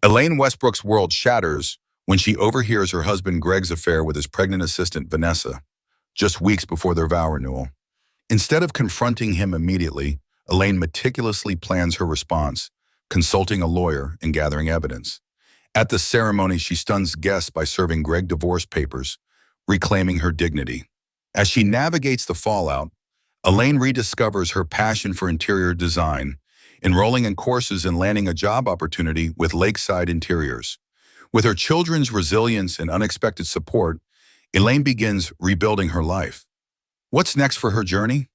Elaine Westbrook's world shatters when she overhears her husband Greg's affair with his pregnant assistant Vanessa, just weeks before their vow renewal. Instead of confronting him immediately, Elaine meticulously plans her response, consulting a lawyer and gathering evidence. At the ceremony, she stuns guests by serving Greg divorce papers, reclaiming her dignity. As she navigates the fallout, Elaine rediscovers her passion for interior design, enrolling in courses and landing a job opportunity with Lakeside Interiors. With her children's resilience and unexpected support, Elaine begins rebuilding her life. What's next for her journey?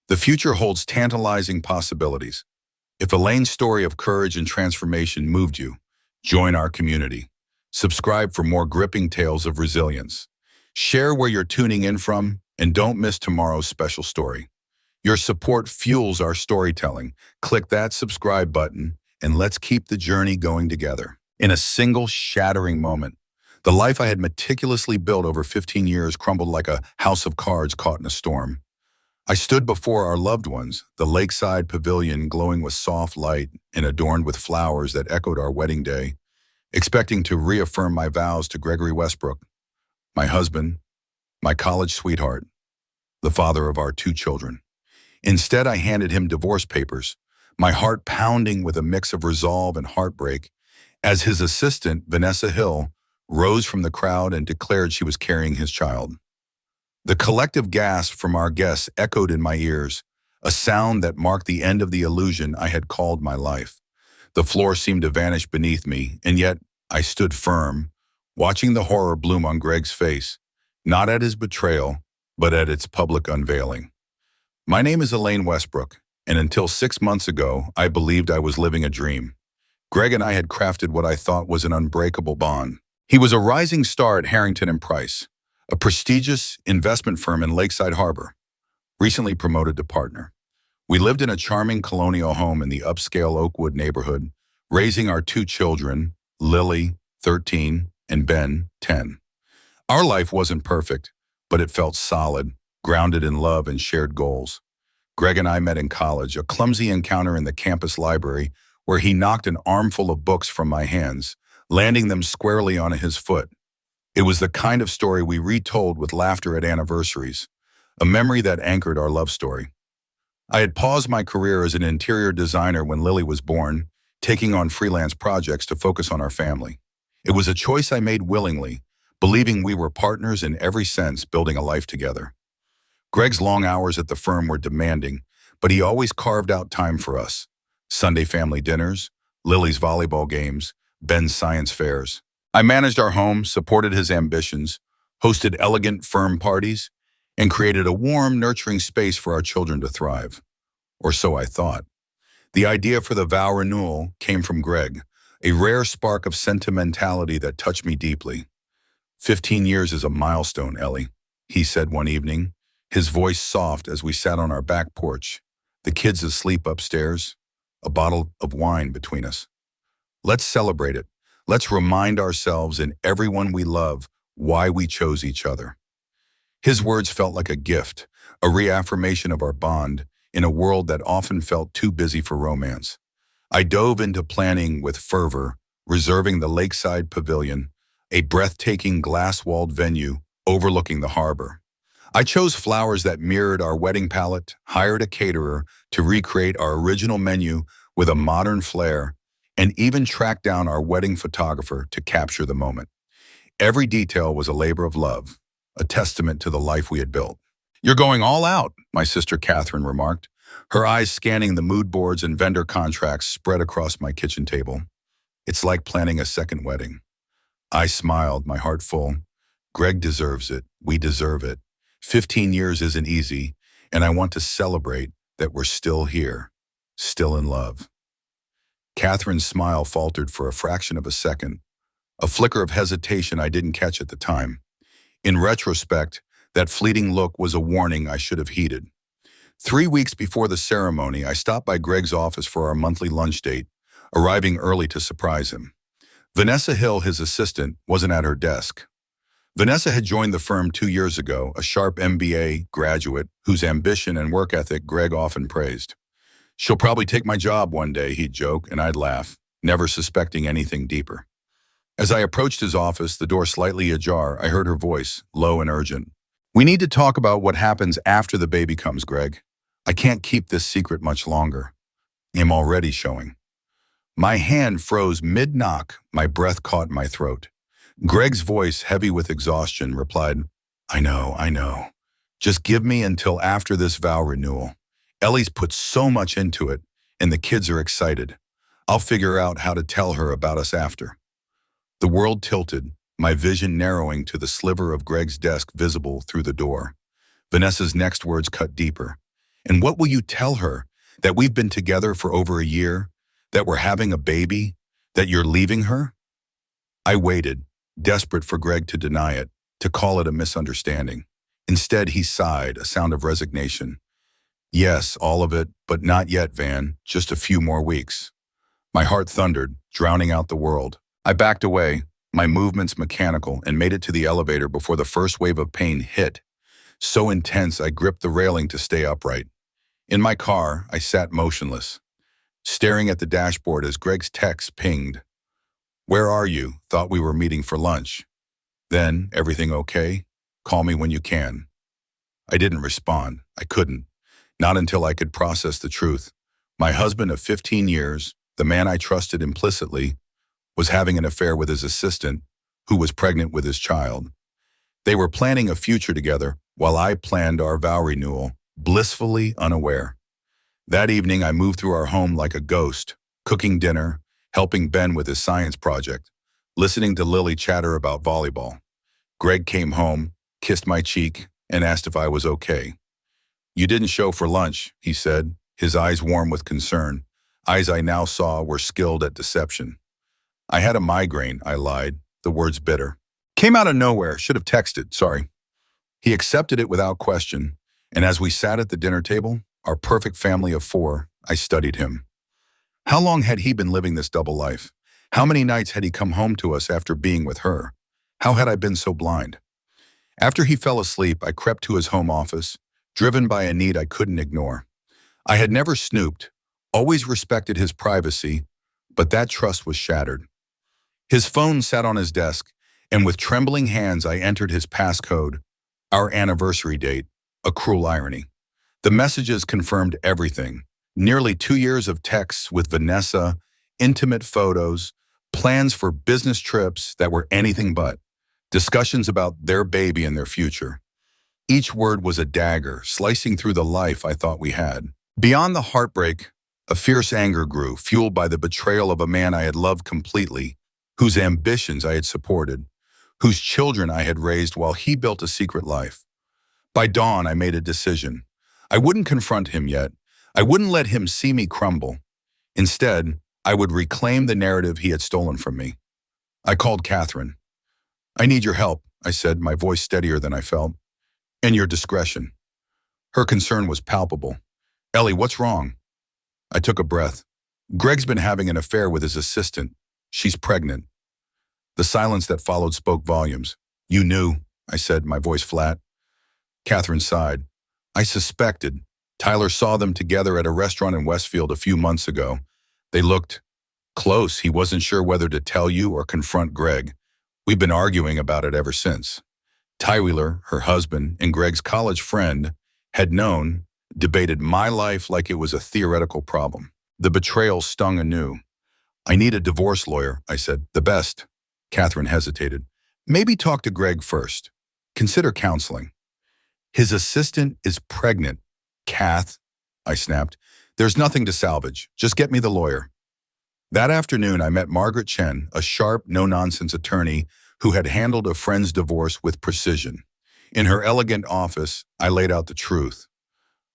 The future holds tantalizing possibilities. If Elaine's story of courage and transformation moved you, join our community. Subscribe for more gripping tales of resilience. Share where you're tuning in from, and don't miss tomorrow's special story. Your support fuels our storytelling. Click that subscribe button, and let's keep the journey going together. In a single shattering moment, the life I had meticulously built over 15 years crumbled like a house of cards caught in a storm. I stood before our loved ones, the lakeside pavilion glowing with soft light and adorned with flowers that echoed our wedding day, expecting to reaffirm my vows to Gregory Westbrook, my husband, my college sweetheart, the father of our 2 children. Instead, I handed him divorce papers, my heart pounding with a mix of resolve and heartbreak, as his assistant, Vanessa Hill, rose from the crowd and declared she was carrying his child. The collective gasp from our guests echoed in my ears, a sound that marked the end of the illusion I had called my life. The floor seemed to vanish beneath me, and yet I stood firm, watching the horror bloom on Greg's face, not at his betrayal, but at its public unveiling. My name is Elaine Westbrook, and until 6 months ago, I believed I was living a dream. Greg and I had crafted what I thought was an unbreakable bond. He was a rising star at Harrington and Price, a prestigious investment firm in Lakeside Harbor, recently promoted to partner. We lived in a charming colonial home in the upscale Oakwood neighborhood, raising our 2 children, Lily, 13, and Ben, 10. Our life wasn't perfect, but it felt solid, grounded in love and shared goals. Greg and I met in college, a clumsy encounter in the campus library where he knocked an armful of books from my hands, landing them squarely on his foot. It was the kind of story we retold with laughter at anniversaries, a memory that anchored our love story. I had paused my career as an interior designer when Lily was born, taking on freelance projects to focus on our family. It was a choice I made willingly, believing we were partners in every sense, building a life together. Greg's long hours at the firm were demanding, but he always carved out time for us. Sunday family dinners, Lily's volleyball games, Ben's science fairs. I managed our home, supported his ambitions, hosted elegant firm parties, and created a warm, nurturing space for our children to thrive. Or so I thought. The idea for the vow renewal came from Greg, a rare spark of sentimentality that touched me deeply. 15 years is a milestone, Ellie, he said one evening, his voice soft as we sat on our back porch, the kids asleep upstairs, a bottle of wine between us. Let's celebrate it. Let's remind ourselves and everyone we love why we chose each other. His words felt like a gift, a reaffirmation of our bond in a world that often felt too busy for romance. I dove into planning with fervor, reserving the Lakeside Pavilion, a breathtaking glass-walled venue overlooking the harbor. I chose flowers that mirrored our wedding palette, hired a caterer to recreate our original menu with a modern flair, and even tracked down our wedding photographer to capture the moment. Every detail was a labor of love, a testament to the life we had built. "You're going all out," my sister Catherine remarked, her eyes scanning the mood boards and vendor contracts spread across my kitchen table. "It's like planning a second wedding." I smiled, my heart full. Greg deserves it. We deserve it. 15 years isn't easy, and I want to celebrate that we're still here, still in love. Catherine's smile faltered for a fraction of a second, a flicker of hesitation I didn't catch at the time. In retrospect, that fleeting look was a warning I should have heeded. 3 weeks before the ceremony, I stopped by Greg's office for our monthly lunch date, arriving early to surprise him. Vanessa Hill, his assistant, wasn't at her desk. Vanessa had joined the firm 2 years ago, a sharp MBA graduate whose ambition and work ethic Greg often praised. "She'll probably take my job one day," he'd joke, and I'd laugh. never suspecting anything deeper. As I approached his office, the door slightly ajar, I heard her voice, low and urgent. "We need to talk about what happens after the baby comes, Greg. I can't keep this secret much longer. I'm already showing." My hand froze mid-knock, my breath caught in my throat. Greg's voice, heavy with exhaustion, replied, I know. Just give me until after this vow renewal. Ellie's put so much into it, and the kids are excited. I'll figure out how to tell her about us after." The world tilted, my vision narrowing to the sliver of Greg's desk visible through the door. Vanessa's next words cut deeper. "And what will you tell her? That we've been together for over a year? That we're having a baby? That you're leaving her?" I waited, desperate for Greg to deny it, to call it a misunderstanding. Instead, he sighed, a sound of resignation. "Yes, all of it, but not yet, Van. Just a few more weeks." My heart thundered, drowning out the world. I backed away, my movements mechanical, and made it to the elevator before the first wave of pain hit. So intense, I gripped the railing to stay upright. In my car, I sat motionless, staring at the dashboard as Greg's text pinged. "Where are you? Thought we were meeting for lunch." Then, "Everything okay? Call me when you can." I didn't respond. I couldn't. Not until I could process the truth. My husband of 15 years, the man I trusted implicitly, was having an affair with his assistant, who was pregnant with his child. They were planning a future together while I planned our vow renewal, blissfully unaware. That evening, I moved through our home like a ghost, cooking dinner, helping Ben with his science project, listening to Lily chatter about volleyball. Greg came home, kissed my cheek, and asked if I was okay. "You didn't show for lunch," he said, his eyes warm with concern. Eyes I now saw were skilled at deception. "I had a migraine," I lied, the words bitter. "Came out of nowhere, should have texted, sorry." He accepted it without question, and as we sat at the dinner table, our perfect family of 4, I studied him. How long had he been living this double life? How many nights had he come home to us after being with her? How had I been so blind? After he fell asleep, I crept to his home office, driven by a need I couldn't ignore. I had never snooped, always respected his privacy, but that trust was shattered. His phone sat on his desk, and with trembling hands I entered his passcode, our anniversary date, a cruel irony. The messages confirmed everything. Nearly 2 years of texts with Vanessa, intimate photos, plans for business trips that were anything but, discussions about their baby and their future. Each word was a dagger, slicing through the life I thought we had. Beyond the heartbreak, a fierce anger grew, fueled by the betrayal of a man I had loved completely, whose ambitions I had supported, whose children I had raised while he built a secret life. By dawn, I made a decision. I wouldn't confront him yet. I wouldn't let him see me crumble. Instead, I would reclaim the narrative he had stolen from me. I called Catherine. "I need your help," I said, my voice steadier than I felt. "And your discretion." Her concern was palpable. "Ellie, what's wrong?" I took a breath. "Greg's been having an affair with his assistant. She's pregnant." The silence that followed spoke volumes. "You knew," I said, my voice flat. Catherine sighed. "I suspected. Tyler saw them together at a restaurant in Westfield a few months ago. They looked close. He wasn't sure whether to tell you or confront Greg. We've been arguing about it ever since." Tyler, her husband, and Greg's college friend had known, debated my life like it was a theoretical problem. The betrayal stung anew. "I need a divorce lawyer," I said. "The best." Catherine hesitated. "Maybe talk to Greg first. Consider counseling." "His assistant is pregnant." "Kath," I snapped, "there's nothing to salvage. Just get me the lawyer." That afternoon, I met Margaret Chen, a sharp, no-nonsense attorney who had handled a friend's divorce with precision. In her elegant office, I laid out the truth.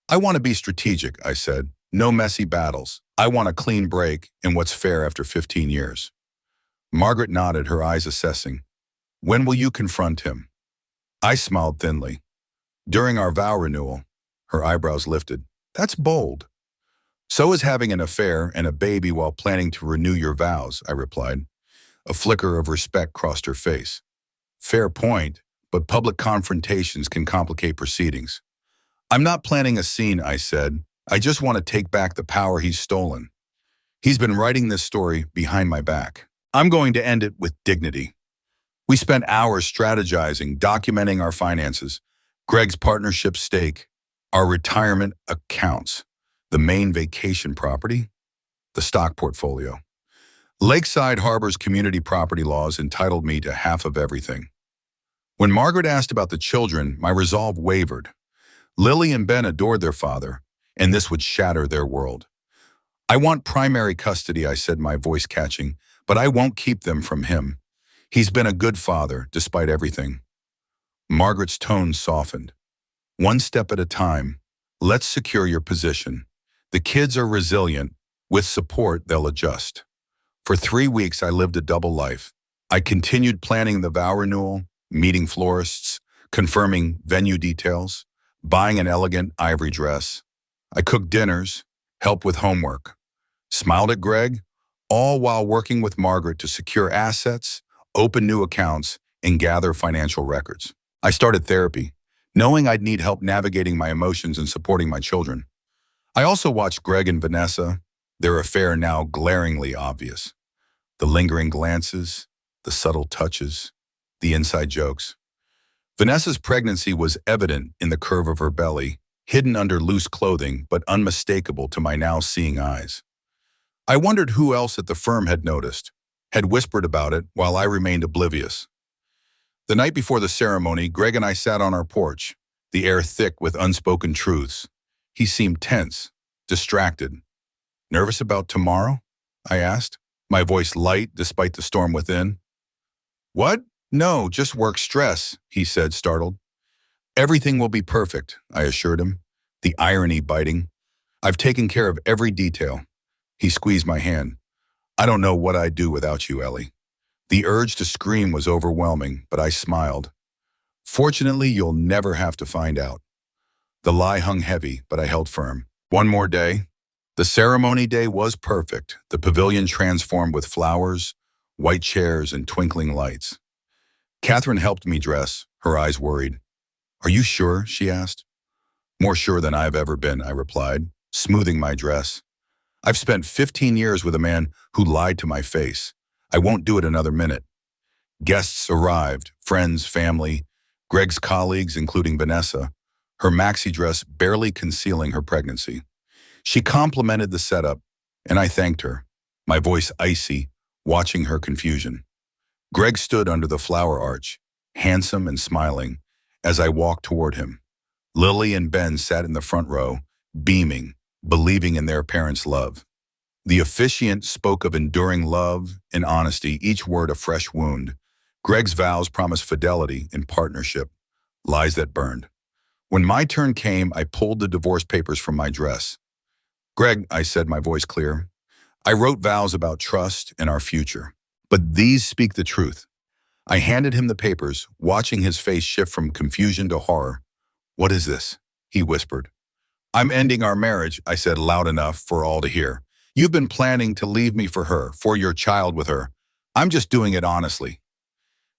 "I want to be strategic," I said. "No messy battles. I want a clean break in what's fair after 15 years. Margaret nodded, her eyes assessing. "When will you confront him?" I smiled thinly. "During our vow renewal." Her eyebrows lifted. "That's bold." "So is having an affair and a baby while planning to renew your vows," I replied. A flicker of respect crossed her face. "Fair point, but public confrontations can complicate proceedings." "I'm not planning a scene," I said. "I just want to take back the power he's stolen." He's been writing this story behind my back. I'm going to end it with dignity. We spent hours strategizing, documenting our finances, Greg's partnership stake, our retirement accounts, the main vacation property, the stock portfolio. Lakeside Harbor's community property laws entitled me to half of everything. When Margaret asked about the children, my resolve wavered. Lily and Ben adored their father, and this would shatter their world. I want primary custody, I said, my voice catching, but I won't keep them from him. He's been a good father, despite everything. Margaret's tone softened. One step at a time. Let's secure your position. The kids are resilient. With support, they'll adjust. For 3 weeks, I lived a double life. I continued planning the vow renewal, meeting florists, confirming venue details, buying an elegant ivory dress. I cooked dinners, helped with homework, smiled at Greg, all while working with Margaret to secure assets, open new accounts, and gather financial records. I started therapy, knowing I'd need help navigating my emotions and supporting my children. I also watched Greg and Vanessa, their affair now glaringly obvious. The lingering glances, the subtle touches, the inside jokes. Vanessa's pregnancy was evident in the curve of her belly, hidden under loose clothing but unmistakable to my now seeing eyes. I wondered who else at the firm had noticed, had whispered about it while I remained oblivious. The night before the ceremony, Greg and I sat on our porch, the air thick with unspoken truths. He seemed tense, distracted. Nervous about tomorrow? I asked, my voice light despite the storm within. What? No, just work stress, he said, startled. Everything will be perfect, I assured him, the irony biting. I've taken care of every detail. He squeezed my hand. I don't know what I'd do without you, Ellie. The urge to scream was overwhelming, but I smiled. Fortunately, you'll never have to find out. The lie hung heavy, but I held firm. One more day. The ceremony day was perfect. The pavilion transformed with flowers, white chairs, and twinkling lights. Catherine helped me dress, her eyes worried. Are you sure? She asked. More sure than I've ever been, I replied, smoothing my dress. I've spent 15 years with a man who lied to my face. I won't do it another minute. Guests arrived, friends, family, Greg's colleagues, including Vanessa, her maxi dress barely concealing her pregnancy. She complimented the setup, and I thanked her, my voice icy, watching her confusion. Greg stood under the flower arch, handsome and smiling, as I walked toward him. Lily and Ben sat in the front row, beaming, believing in their parents' love. The officiant spoke of enduring love and honesty, each word a fresh wound. Greg's vows promised fidelity and partnership, lies that burned. When my turn came, I pulled the divorce papers from my dress. Greg, I said, my voice clear, I wrote vows about trust and our future. But these speak the truth. I handed him the papers, watching his face shift from confusion to horror. What is this? He whispered. I'm ending our marriage, I said loud enough for all to hear. You've been planning to leave me for her, for your child with her. I'm just doing it honestly.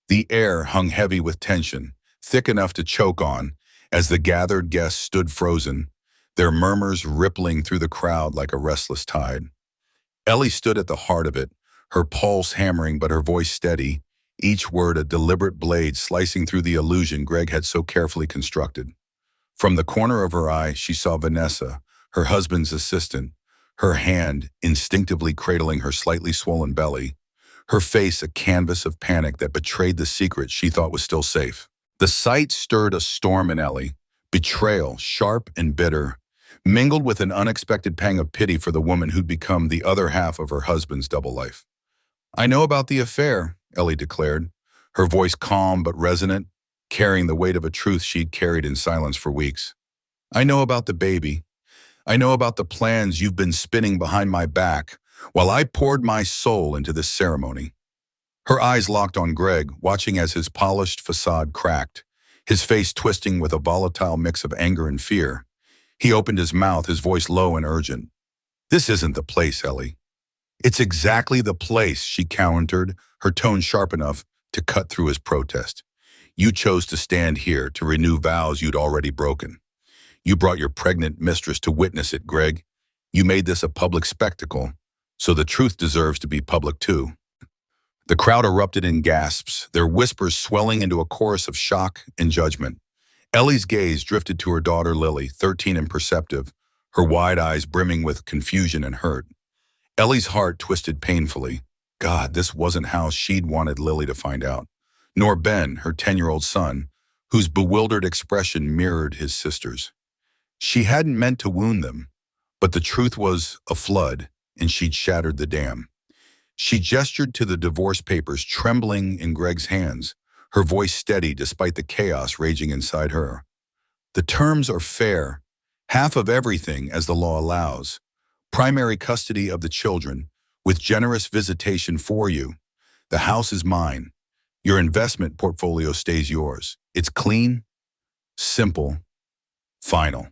The air hung heavy with tension, thick enough to choke on, as the gathered guests stood frozen, their murmurs rippling through the crowd like a restless tide. Ellie stood at the heart of it, her pulse hammering but her voice steady, each word a deliberate blade slicing through the illusion Greg had so carefully constructed. From the corner of her eye, she saw Vanessa, her husband's assistant, her hand instinctively cradling her slightly swollen belly, her face a canvas of panic that betrayed the secret she thought was still safe. The sight stirred a storm in Ellie, betrayal, sharp and bitter, mingled with an unexpected pang of pity for the woman who'd become the other half of her husband's double life. I know about the affair, Ellie declared, her voice calm but resonant, carrying the weight of a truth she'd carried in silence for weeks. I know about the baby. I know about the plans you've been spinning behind my back while I poured my soul into this ceremony. Her eyes locked on Greg, watching as his polished facade cracked, his face twisting with a volatile mix of anger and fear. He opened his mouth, his voice low and urgent. This isn't the place, Ellie. It's exactly the place, she countered, her tone sharp enough to cut through his protest. You chose to stand here to renew vows you'd already broken. You brought your pregnant mistress to witness it, Greg. You made this a public spectacle. so the truth deserves to be public too. The crowd erupted in gasps, their whispers swelling into a chorus of shock and judgment. Ellie's gaze drifted to her daughter Lily, 13 and perceptive, her wide eyes brimming with confusion and hurt. Ellie's heart twisted painfully. God, this wasn't how she'd wanted Lily to find out. Nor Ben, her 10-year-old son, whose bewildered expression mirrored his sister's. She hadn't meant to wound them, but the truth was a flood, and she'd shattered the dam. She gestured to the divorce papers trembling in Greg's hands, her voice steady despite the chaos raging inside her. The terms are fair, half of everything as the law allows. Primary custody of the children, with generous visitation for you. The house is mine. Your investment portfolio stays yours. It's clean, simple, final.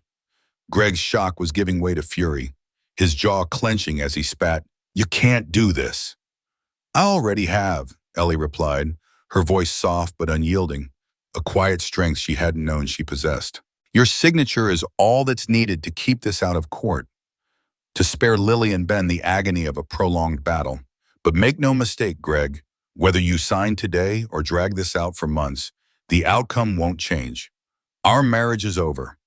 Greg's shock was giving way to fury, his jaw clenching as he spat, "You can't do this." "I already have," Ellie replied, her voice soft but unyielding, a quiet strength she hadn't known she possessed. "Your signature is all that's needed to keep this out of court, to spare Lily and Ben the agony of a prolonged battle. But make no mistake, Greg, whether you sign today or drag this out for months, the outcome won't change. Our marriage is over."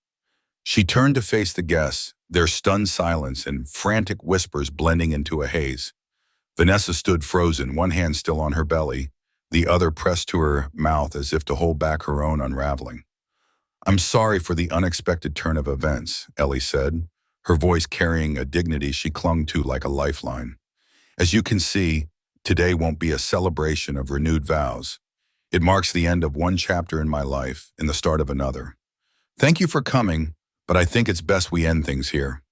She turned to face the guests, their stunned silence and frantic whispers blending into a haze. Vanessa stood frozen, one hand still on her belly, the other pressed to her mouth as if to hold back her own unraveling. "I'm sorry for the unexpected turn of events," Ellie said, her voice carrying a dignity she clung to like a lifeline. "As you can see, today won't be a celebration of renewed vows. It marks the end of one chapter in my life and the start of another. Thank you for coming, but I think it's best we end things here."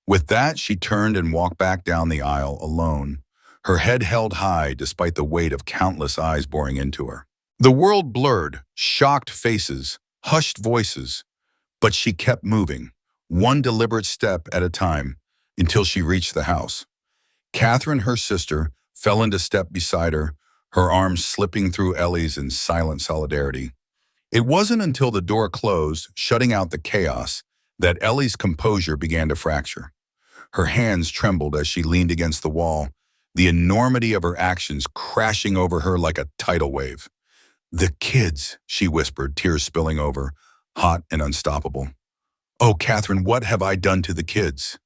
With that, she turned and walked back down the aisle alone, her head held high despite the weight of countless eyes boring into her. The world blurred, shocked faces, hushed voices, but she kept moving, one deliberate step at a time, until she reached the house. Catherine, her sister, fell into step beside her, her arms slipping through Ellie's in silent solidarity. It wasn't until the door closed, shutting out the chaos, that Ellie's composure began to fracture. Her hands trembled as she leaned against the wall, the enormity of her actions crashing over her like a tidal wave. "The kids," she whispered, tears spilling over, hot and unstoppable. "Oh, Catherine, what have I done to the kids?"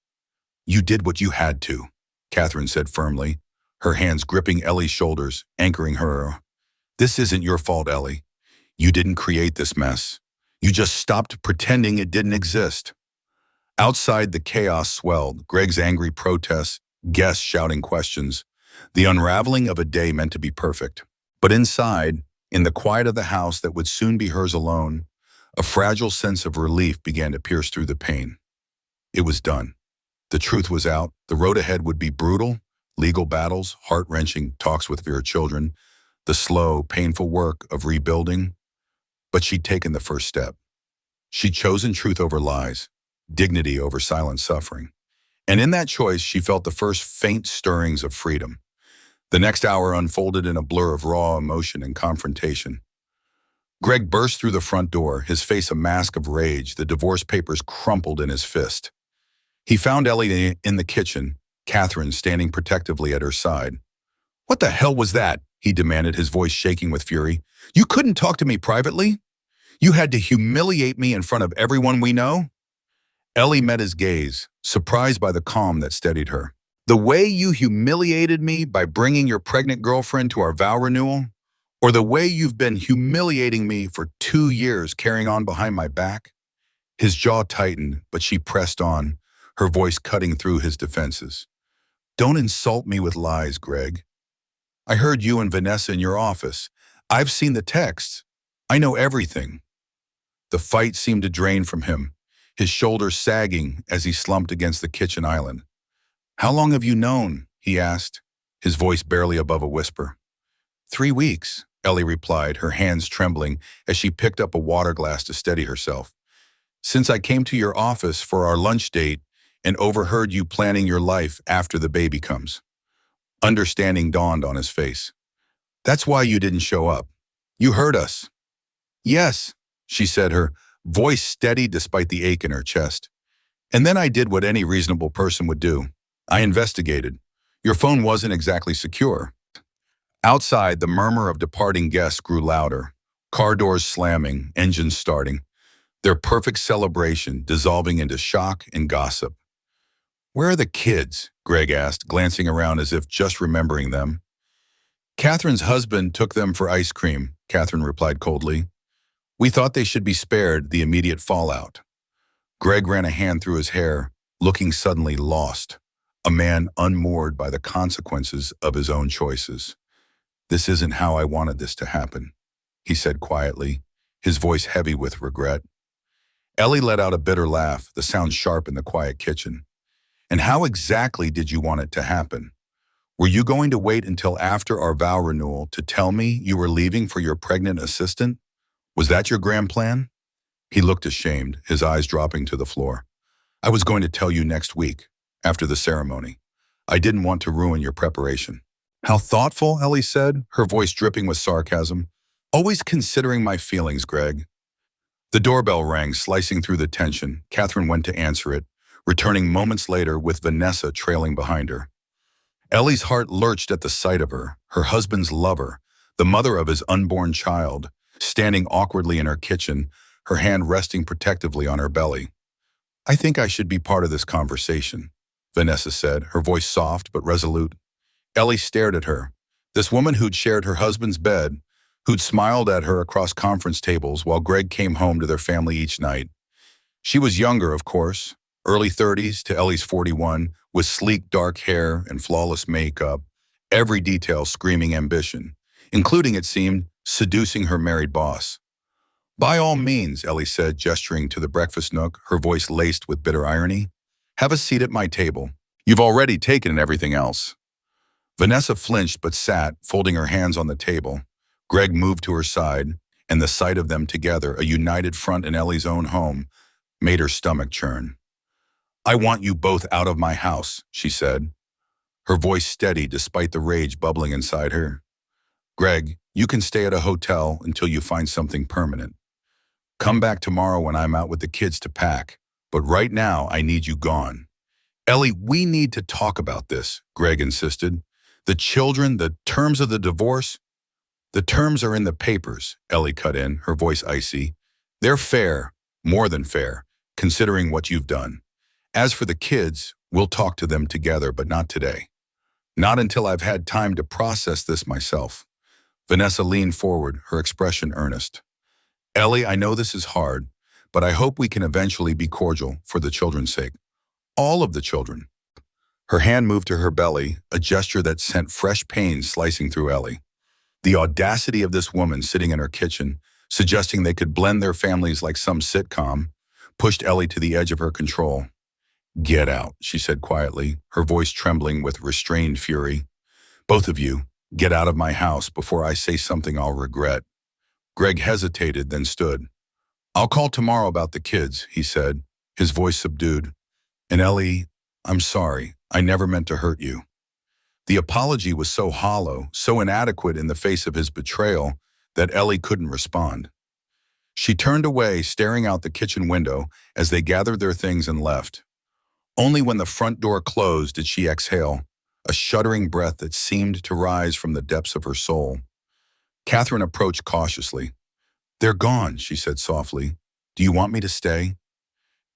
"You did what you had to," Catherine said firmly, her hands gripping Ellie's shoulders, anchoring her. "This isn't your fault, Ellie. You didn't create this mess. You just stopped pretending it didn't exist." Outside, the chaos swelled, Greg's angry protests, guests shouting questions, the unraveling of a day meant to be perfect. But inside, in the quiet of the house that would soon be hers alone, a fragile sense of relief began to pierce through the pain. It was done. The truth was out. The road ahead would be brutal, legal battles, heart-wrenching talks with their children, the slow, painful work of rebuilding. But she'd taken the first step. She'd chosen truth over lies, dignity over silent suffering. And in that choice, she felt the first faint stirrings of freedom. The next hour unfolded in a blur of raw emotion and confrontation. Greg burst through the front door, his face a mask of rage, the divorce papers crumpled in his fist. He found Ellie in the kitchen, Catherine standing protectively at her side. "What the hell was that?" he demanded, his voice shaking with fury. "You couldn't talk to me privately? You had to humiliate me in front of everyone we know?" Ellie met his gaze, surprised by the calm that steadied her. "The way you humiliated me by bringing your pregnant girlfriend to our vow renewal? Or the way you've been humiliating me for 2 years carrying on behind my back?" His jaw tightened, but she pressed on, her voice cutting through his defenses. "Don't insult me with lies, Greg. I heard you and Vanessa in your office. I've seen the texts. I know everything." The fight seemed to drain from him, his shoulders sagging as he slumped against the kitchen island. "How long have you known?" he asked, his voice barely above a whisper. 3 weeks, Ellie replied, her hands trembling as she picked up a water glass to steady herself. "Since I came to your office for our lunch date and overheard you planning your life after the baby comes." Understanding dawned on his face. "That's why you didn't show up. You heard us." "Yes," she said, her voice steady despite the ache in her chest. "And then I did what any reasonable person would do. I investigated. Your phone wasn't exactly secure. Outside, the murmur of departing guests grew louder. Car doors slamming, engines starting, their perfect celebration dissolving into shock and gossip. "Where are the kids?" Greg asked, glancing around as if just remembering them. "Catherine's husband took them for ice cream," Catherine replied coldly. "We thought they should be spared the immediate fallout." Greg ran a hand through his hair, looking suddenly lost, a man unmoored by the consequences of his own choices. "This isn't how I wanted this to happen," he said quietly, his voice heavy with regret. Ellie let out a bitter laugh, the sound sharp in the quiet kitchen. "And how exactly did you want it to happen? Were you going to wait until after our vow renewal to tell me you were leaving for your pregnant assistant? Was that your grand plan?" He looked ashamed, his eyes dropping to the floor. "I was going to tell you next week, after the ceremony. I didn't want to ruin your preparation." "How thoughtful," Ellie said, her voice dripping with sarcasm. "Always considering my feelings, Greg." The doorbell rang, slicing through the tension. Catherine went to answer it, returning moments later with Vanessa trailing behind her. Ellie's heart lurched at the sight of her husband's lover, the mother of his unborn child, standing awkwardly in her kitchen, her hand resting protectively on her belly. "I think I should be part of this conversation," Vanessa said, her voice soft but resolute. Ellie stared at her, this woman who'd shared her husband's bed, who'd smiled at her across conference tables while Greg came home to their family each night. She was younger, of course, early 30s to Ellie's 41, with sleek dark hair and flawless makeup, every detail screaming ambition, including, it seemed, seducing her married boss. "By all means," Ellie said, gesturing to the breakfast nook, her voice laced with bitter irony. "Have a seat at my table. You've already taken everything else." Vanessa flinched but sat, folding her hands on the table. Greg moved to her side, and the sight of them together, a united front in Ellie's own home, made her stomach churn. "I want you both out of my house," she said, her voice steady despite the rage bubbling inside her. "Greg, you can stay at a hotel until you find something permanent. Come back tomorrow when I'm out with the kids to pack, but right now I need you gone." "Ellie, we need to talk about this," Greg insisted. "The children, the terms of the divorce." "The terms are in the papers," Ellie cut in, her voice icy. "They're fair, more than fair, considering what you've done. As for the kids, we'll talk to them together, but not today. Not until I've had time to process this myself." Vanessa leaned forward, her expression earnest. "Ellie, I know this is hard, but I hope we can eventually be cordial for the children's sake. All of the children." Her hand moved to her belly, a gesture that sent fresh pain slicing through Ellie. The audacity of this woman sitting in her kitchen, suggesting they could blend their families like some sitcom, pushed Ellie to the edge of her control. "Get out," she said quietly, her voice trembling with restrained fury. "Both of you, get out of my house before I say something I'll regret." Greg hesitated, then stood. "I'll call tomorrow about the kids," he said, his voice subdued. "And Ellie, I'm sorry. I never meant to hurt you." The apology was so hollow, so inadequate in the face of his betrayal, that Ellie couldn't respond. She turned away, staring out the kitchen window as they gathered their things and left. Only when the front door closed did she exhale, a shuddering breath that seemed to rise from the depths of her soul. Catherine approached cautiously. "They're gone," she said softly. "Do you want me to stay?"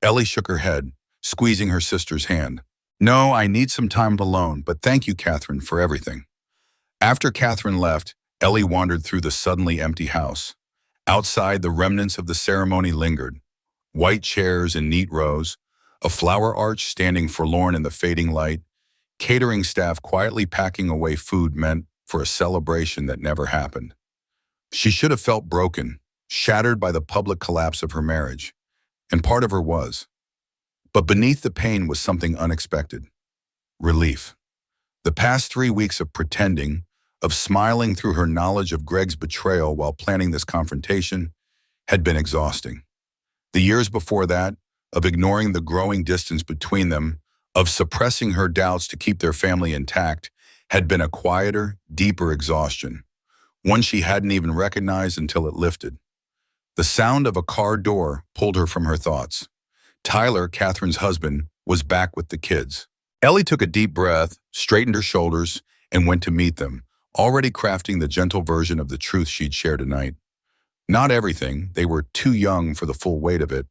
Ellie shook her head, squeezing her sister's hand. "No, I need some time alone, but thank you, Catherine, for everything." After Catherine left, Ellie wandered through the suddenly empty house. Outside, the remnants of the ceremony lingered. White chairs in neat rows, a flower arch standing forlorn in the fading light, catering staff quietly packing away food meant for a celebration that never happened. She should have felt broken, shattered by the public collapse of her marriage, and part of her was. But beneath the pain was something unexpected. Relief. The past 3 weeks of pretending, of smiling through her knowledge of Greg's betrayal while planning this confrontation, had been exhausting. The years before that, of ignoring the growing distance between them, of suppressing her doubts to keep their family intact, had been a quieter, deeper exhaustion, one she hadn't even recognized until it lifted. The sound of a car door pulled her from her thoughts. Tyler, Catherine's husband, was back with the kids. Ellie took a deep breath, straightened her shoulders, and went to meet them, already crafting the gentle version of the truth she'd share tonight. Not everything, they were too young for the full weight of it,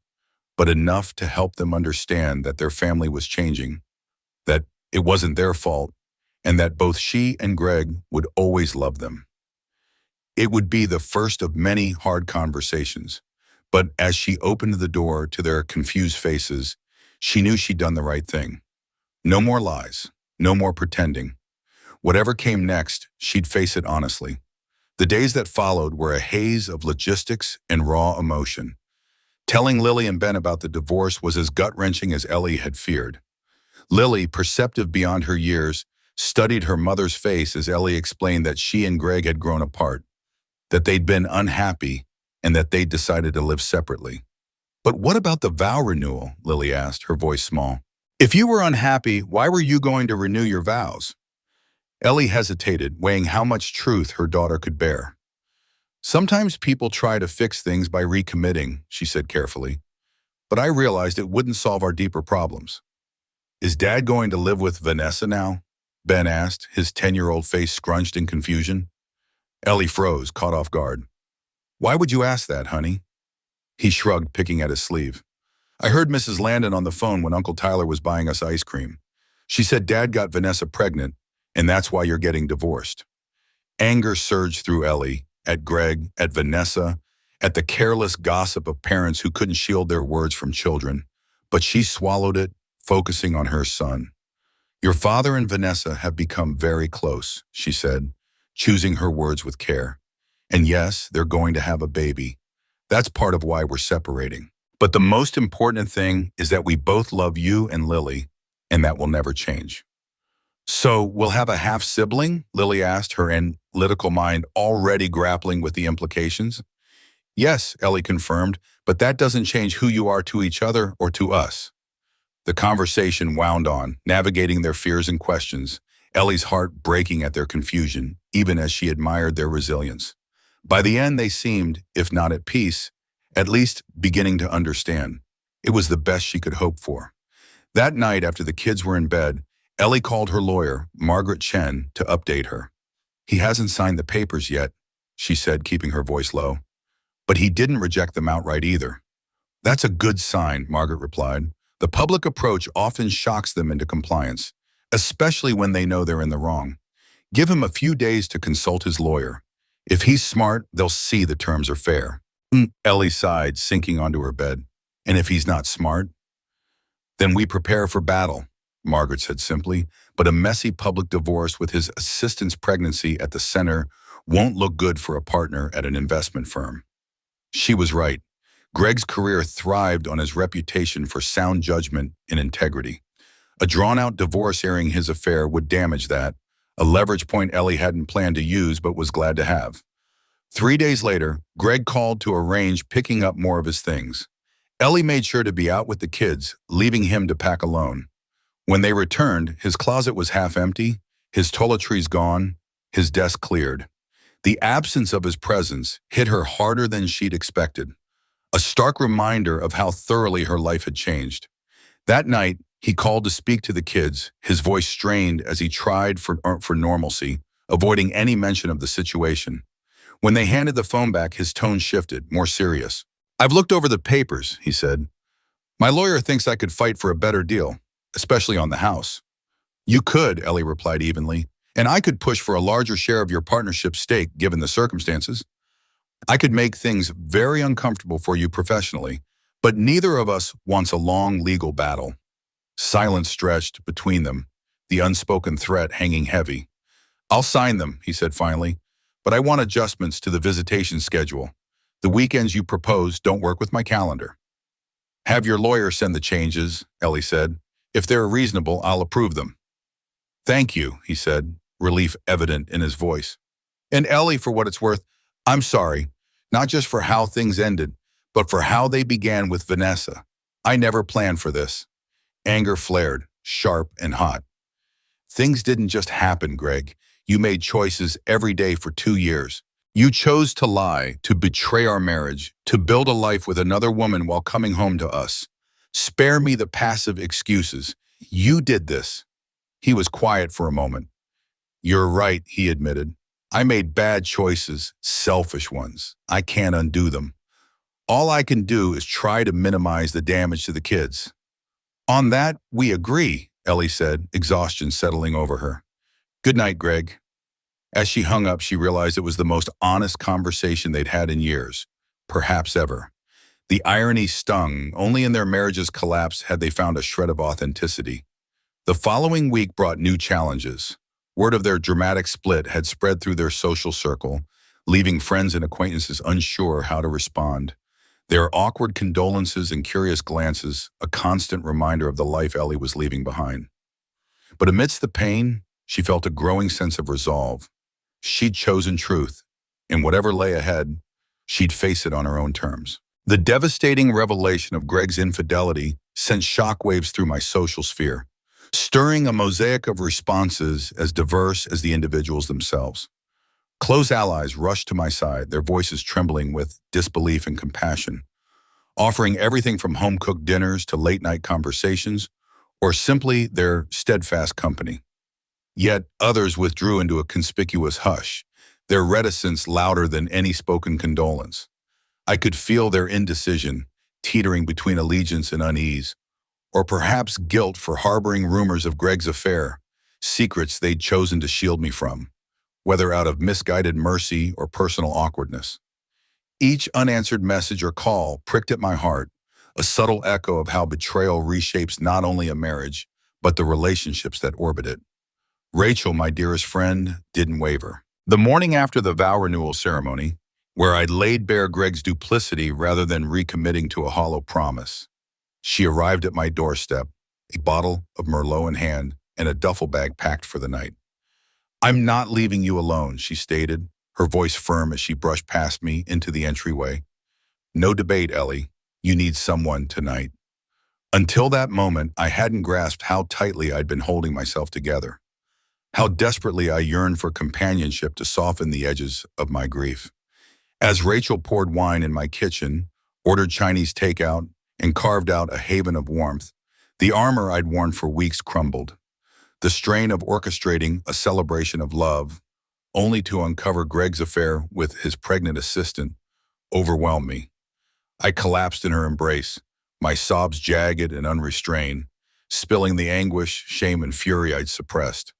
but enough to help them understand that their family was changing, that it wasn't their fault, and that both she and Greg would always love them. It would be the first of many hard conversations, but as she opened the door to their confused faces, she knew she'd done the right thing. No more lies, no more pretending. Whatever came next, she'd face it honestly. The days that followed were a haze of logistics and raw emotion. Telling Lily and Ben about the divorce was as gut-wrenching as Ellie had feared. Lily, perceptive beyond her years, studied her mother's face as Ellie explained that she and Greg had grown apart, that they'd been unhappy, and that they'd decided to live separately. "But what about the vow renewal?" Lily asked, her voice small. "If you were unhappy, why were you going to renew your vows?" Ellie hesitated, weighing how much truth her daughter could bear. "Sometimes people try to fix things by recommitting," she said carefully. "But I realized it wouldn't solve our deeper problems." "Is Dad going to live with Vanessa now?" Ben asked, his 10-year-old face scrunched in confusion. Ellie froze, caught off guard. "Why would you ask that, honey?" He shrugged, picking at his sleeve. "I heard Mrs. Landon on the phone when Uncle Tyler was buying us ice cream. She said Dad got Vanessa pregnant, and that's why you're getting divorced." Anger surged through Ellie, at Greg, at Vanessa, at the careless gossip of parents who couldn't shield their words from children. But she swallowed it, focusing on her son. "Your father and Vanessa have become very close," she said, choosing her words with care. "And yes, they're going to have a baby. That's part of why we're separating. But the most important thing is that we both love you and Lily, and that will never change." "So we'll have a half-sibling?" Lily asked, her analytical mind already grappling with the implications. "Yes," Ellie confirmed, "but that doesn't change who you are to each other or to us." The conversation wound on, navigating their fears and questions, Ellie's heart breaking at their confusion, even as she admired their resilience. By the end, they seemed, if not at peace, at least beginning to understand. It was the best she could hope for. That night, after the kids were in bed, Ellie called her lawyer, Margaret Chen, to update her. "He hasn't signed the papers yet," she said, keeping her voice low. "But he didn't reject them outright either." "That's a good sign," Margaret replied. "The public approach often shocks them into compliance, especially when they know they're in the wrong. Give him a few days to consult his lawyer. If he's smart, they'll see the terms are fair." Ellie sighed, sinking onto her bed. "And if he's not smart?" "Then we prepare for battle," Margaret said simply, "but a messy public divorce with his assistant's pregnancy at the center won't look good for a partner at an investment firm." She was right. Greg's career thrived on his reputation for sound judgment and integrity. A drawn-out divorce airing his affair would damage that, a leverage point Ellie hadn't planned to use but was glad to have. 3 days later, Greg called to arrange picking up more of his things. Ellie made sure to be out with the kids, leaving him to pack alone. When they returned, his closet was half empty, his toiletries gone, his desk cleared. The absence of his presence hit her harder than she'd expected, a stark reminder of how thoroughly her life had changed. That night, he called to speak to the kids, his voice strained as he tried for normalcy, avoiding any mention of the situation. When they handed the phone back, his tone shifted, more serious. "I've looked over the papers," he said. "My lawyer thinks I could fight for a better deal, especially on the house." "You could," Ellie replied evenly, "and I could push for a larger share of your partnership's stake given the circumstances. I could make things very uncomfortable for you professionally, but neither of us wants a long legal battle." Silence stretched between them, the unspoken threat hanging heavy. "I'll sign them," he said finally, "but I want adjustments to the visitation schedule. The weekends you propose don't work with my calendar." "Have your lawyer send the changes," Ellie said. "If they're reasonable, I'll approve them." "Thank you," he said, relief evident in his voice. "And Ellie, for what it's worth, I'm sorry, not just for how things ended, but for how they began with Vanessa. I never planned for this." Anger flared, sharp and hot. "Things didn't just happen, Greg. You made choices every day for 2 years. You chose to lie, to betray our marriage, to build a life with another woman while coming home to us. Spare me the passive excuses. You did this. He was quiet for a moment. "You're right," he admitted. "I made bad choices, selfish ones. I can't undo them. All I can do is try to minimize the damage to the kids." "On that, we agree," Ellie said, exhaustion settling over her. "Good night, Greg." As she hung up, she realized it was the most honest conversation they'd had in years, perhaps ever. The irony stung. Only in their marriage's collapse had they found a shred of authenticity. The following week brought new challenges. Word of their dramatic split had spread through their social circle, leaving friends and acquaintances unsure how to respond. Their awkward condolences and curious glances, a constant reminder of the life Ellie was leaving behind. But amidst the pain, she felt a growing sense of resolve. She'd chosen truth, and whatever lay ahead, she'd face it on her own terms. The devastating revelation of Greg's infidelity sent shockwaves through my social sphere, stirring a mosaic of responses as diverse as the individuals themselves. Close allies rushed to my side, their voices trembling with disbelief and compassion, offering everything from home-cooked dinners to late-night conversations, or simply their steadfast company. Yet others withdrew into a conspicuous hush, their reticence louder than any spoken condolence. I could feel their indecision, teetering between allegiance and unease, or perhaps guilt for harboring rumors of Greg's affair, secrets they'd chosen to shield me from, whether out of misguided mercy or personal awkwardness. Each unanswered message or call pricked at my heart, a subtle echo of how betrayal reshapes not only a marriage, but the relationships that orbit it. Rachel, my dearest friend, didn't waver. The morning after the vow renewal ceremony, where I'd laid bare Greg's duplicity rather than recommitting to a hollow promise, she arrived at my doorstep, a bottle of Merlot in hand and a duffel bag packed for the night. "I'm not leaving you alone," she stated, her voice firm as she brushed past me into the entryway. "No debate, Ellie. You need someone tonight." Until that moment, I hadn't grasped how tightly I'd been holding myself together, how desperately I yearned for companionship to soften the edges of my grief. As Rachel poured wine in my kitchen, ordered Chinese takeout, and carved out a haven of warmth, the armor I'd worn for weeks crumbled. The strain of orchestrating a celebration of love, only to uncover Greg's affair with his pregnant assistant, overwhelmed me. I collapsed in her embrace, my sobs jagged and unrestrained, spilling the anguish, shame, and fury I'd suppressed.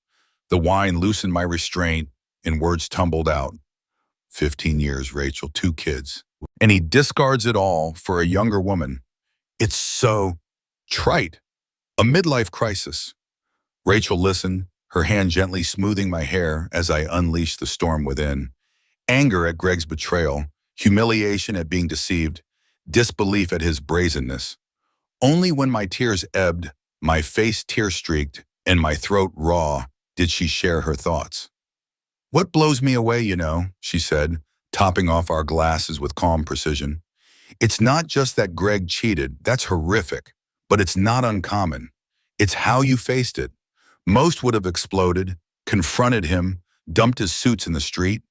The wine loosened my restraint, and words tumbled out. 15 years, Rachel, 2 kids. And he discards it all for a younger woman. It's so trite. A midlife crisis. Rachel listened, her hand gently smoothing my hair as I unleashed the storm within. Anger at Greg's betrayal, humiliation at being deceived, disbelief at his brazenness. Only when my tears ebbed, my face tear-streaked, and my throat raw, did she share her thoughts. "What blows me away, she said, topping off our glasses with calm precision. "It's not just that Greg cheated, that's horrific, but it's not uncommon. It's how you faced it. Most would have exploded, confronted him, dumped his suits in the street.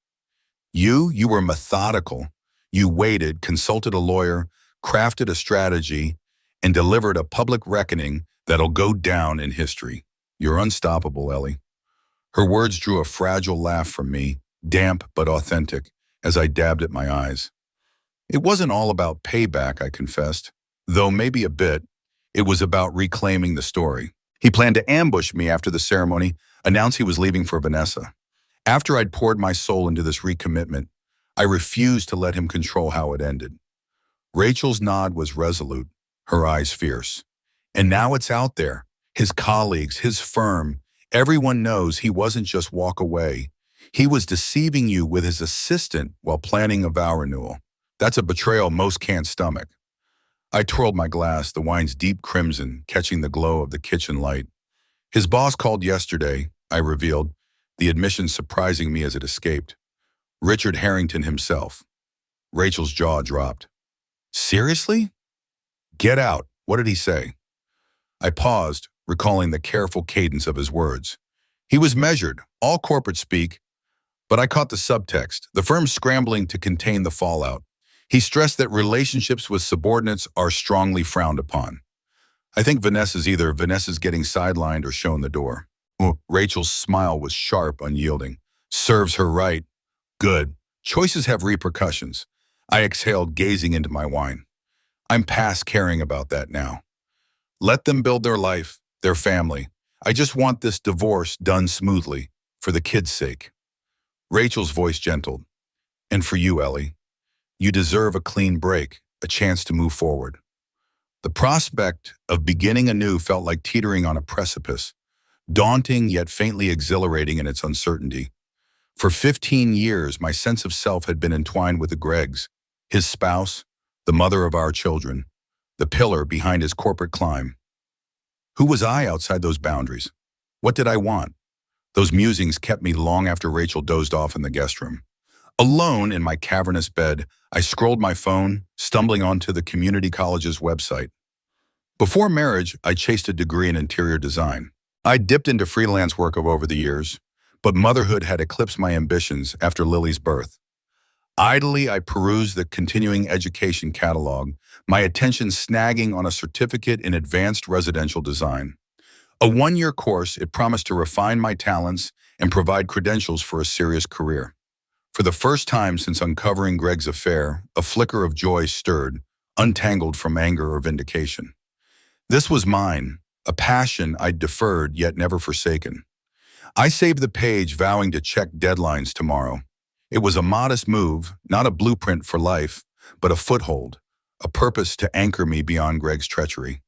You were methodical. You waited, consulted a lawyer, crafted a strategy, and delivered a public reckoning that'll go down in history. You're unstoppable, Ellie." Her words drew a fragile laugh from me, damp but authentic, as I dabbed at my eyes. It wasn't all about payback, I confessed, though maybe a bit. It was about reclaiming the story. He planned to ambush me after the ceremony, announce he was leaving for Vanessa. After I'd poured my soul into this recommitment, I refused to let him control how it ended. Rachel's nod was resolute, her eyes fierce. And now it's out there. His colleagues, his firm, everyone knows he wasn't just walk away. He was deceiving you with his assistant while planning a vow renewal. That's a betrayal most can't stomach. I twirled my glass, the wine's deep crimson catching the glow of the kitchen light. His boss called yesterday, I revealed, the admission surprising me as it escaped. Richard Harrington himself. Rachel's jaw dropped. Seriously? Get out. What did he say? I paused, recalling the careful cadence of his words. He was measured, all corporate speak, but I caught the subtext, the firm scrambling to contain the fallout. He stressed that relationships with subordinates are strongly frowned upon. I think Vanessa's getting sidelined or shown the door. Oh, Rachel's smile was sharp, unyielding. Serves her right. Good. Choices have repercussions. I exhaled, gazing into my wine. I'm past caring about that now. Let them build their life, their family. I just want this divorce done smoothly, for the kids' sake. Rachel's voice gentled. And for you, Ellie. You deserve a clean break, a chance to move forward. The prospect of beginning anew felt like teetering on a precipice, daunting yet faintly exhilarating in its uncertainty. For 15 years, my sense of self had been entwined with the Greggs, his spouse, the mother of our children, the pillar behind his corporate climb. Who was I outside those boundaries? What did I want? Those musings kept me long after Rachel dozed off in the guest room. Alone in my cavernous bed, I scrolled my phone, stumbling onto the community college's website. Before marriage, I chased a degree in interior design. I dipped into freelance work over the years, but motherhood had eclipsed my ambitions after Lily's birth. Idly, I perused the continuing education catalog, my attention snagging on a certificate in advanced residential design. A one-year course, it promised to refine my talents and provide credentials for a serious career. For the first time since uncovering Greg's affair, a flicker of joy stirred, untangled from anger or vindication. This was mine, a passion I'd deferred yet never forsaken. I saved the page, vowing to check deadlines tomorrow. It was a modest move, not a blueprint for life, but a foothold, a purpose to anchor me beyond Greg's treachery.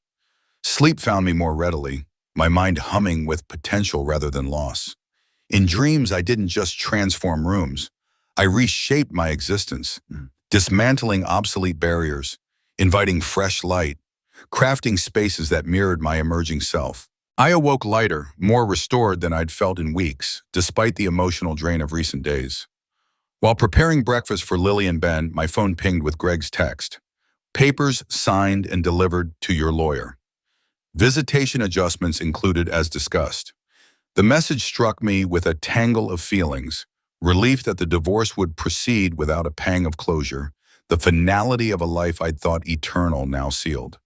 Sleep found me more readily, my mind humming with potential rather than loss. In dreams, I didn't just transform rooms. I reshaped my existence, dismantling obsolete barriers, inviting fresh light, crafting spaces that mirrored my emerging self. I awoke lighter, more restored than I'd felt in weeks, despite the emotional drain of recent days. While preparing breakfast for Lily and Ben, my phone pinged with Greg's text. Papers signed and delivered to your lawyer. Visitation adjustments included as discussed. The message struck me with a tangle of feelings. Relief that the divorce would proceed without a pang of closure, the finality of a life I'd thought eternal now sealed.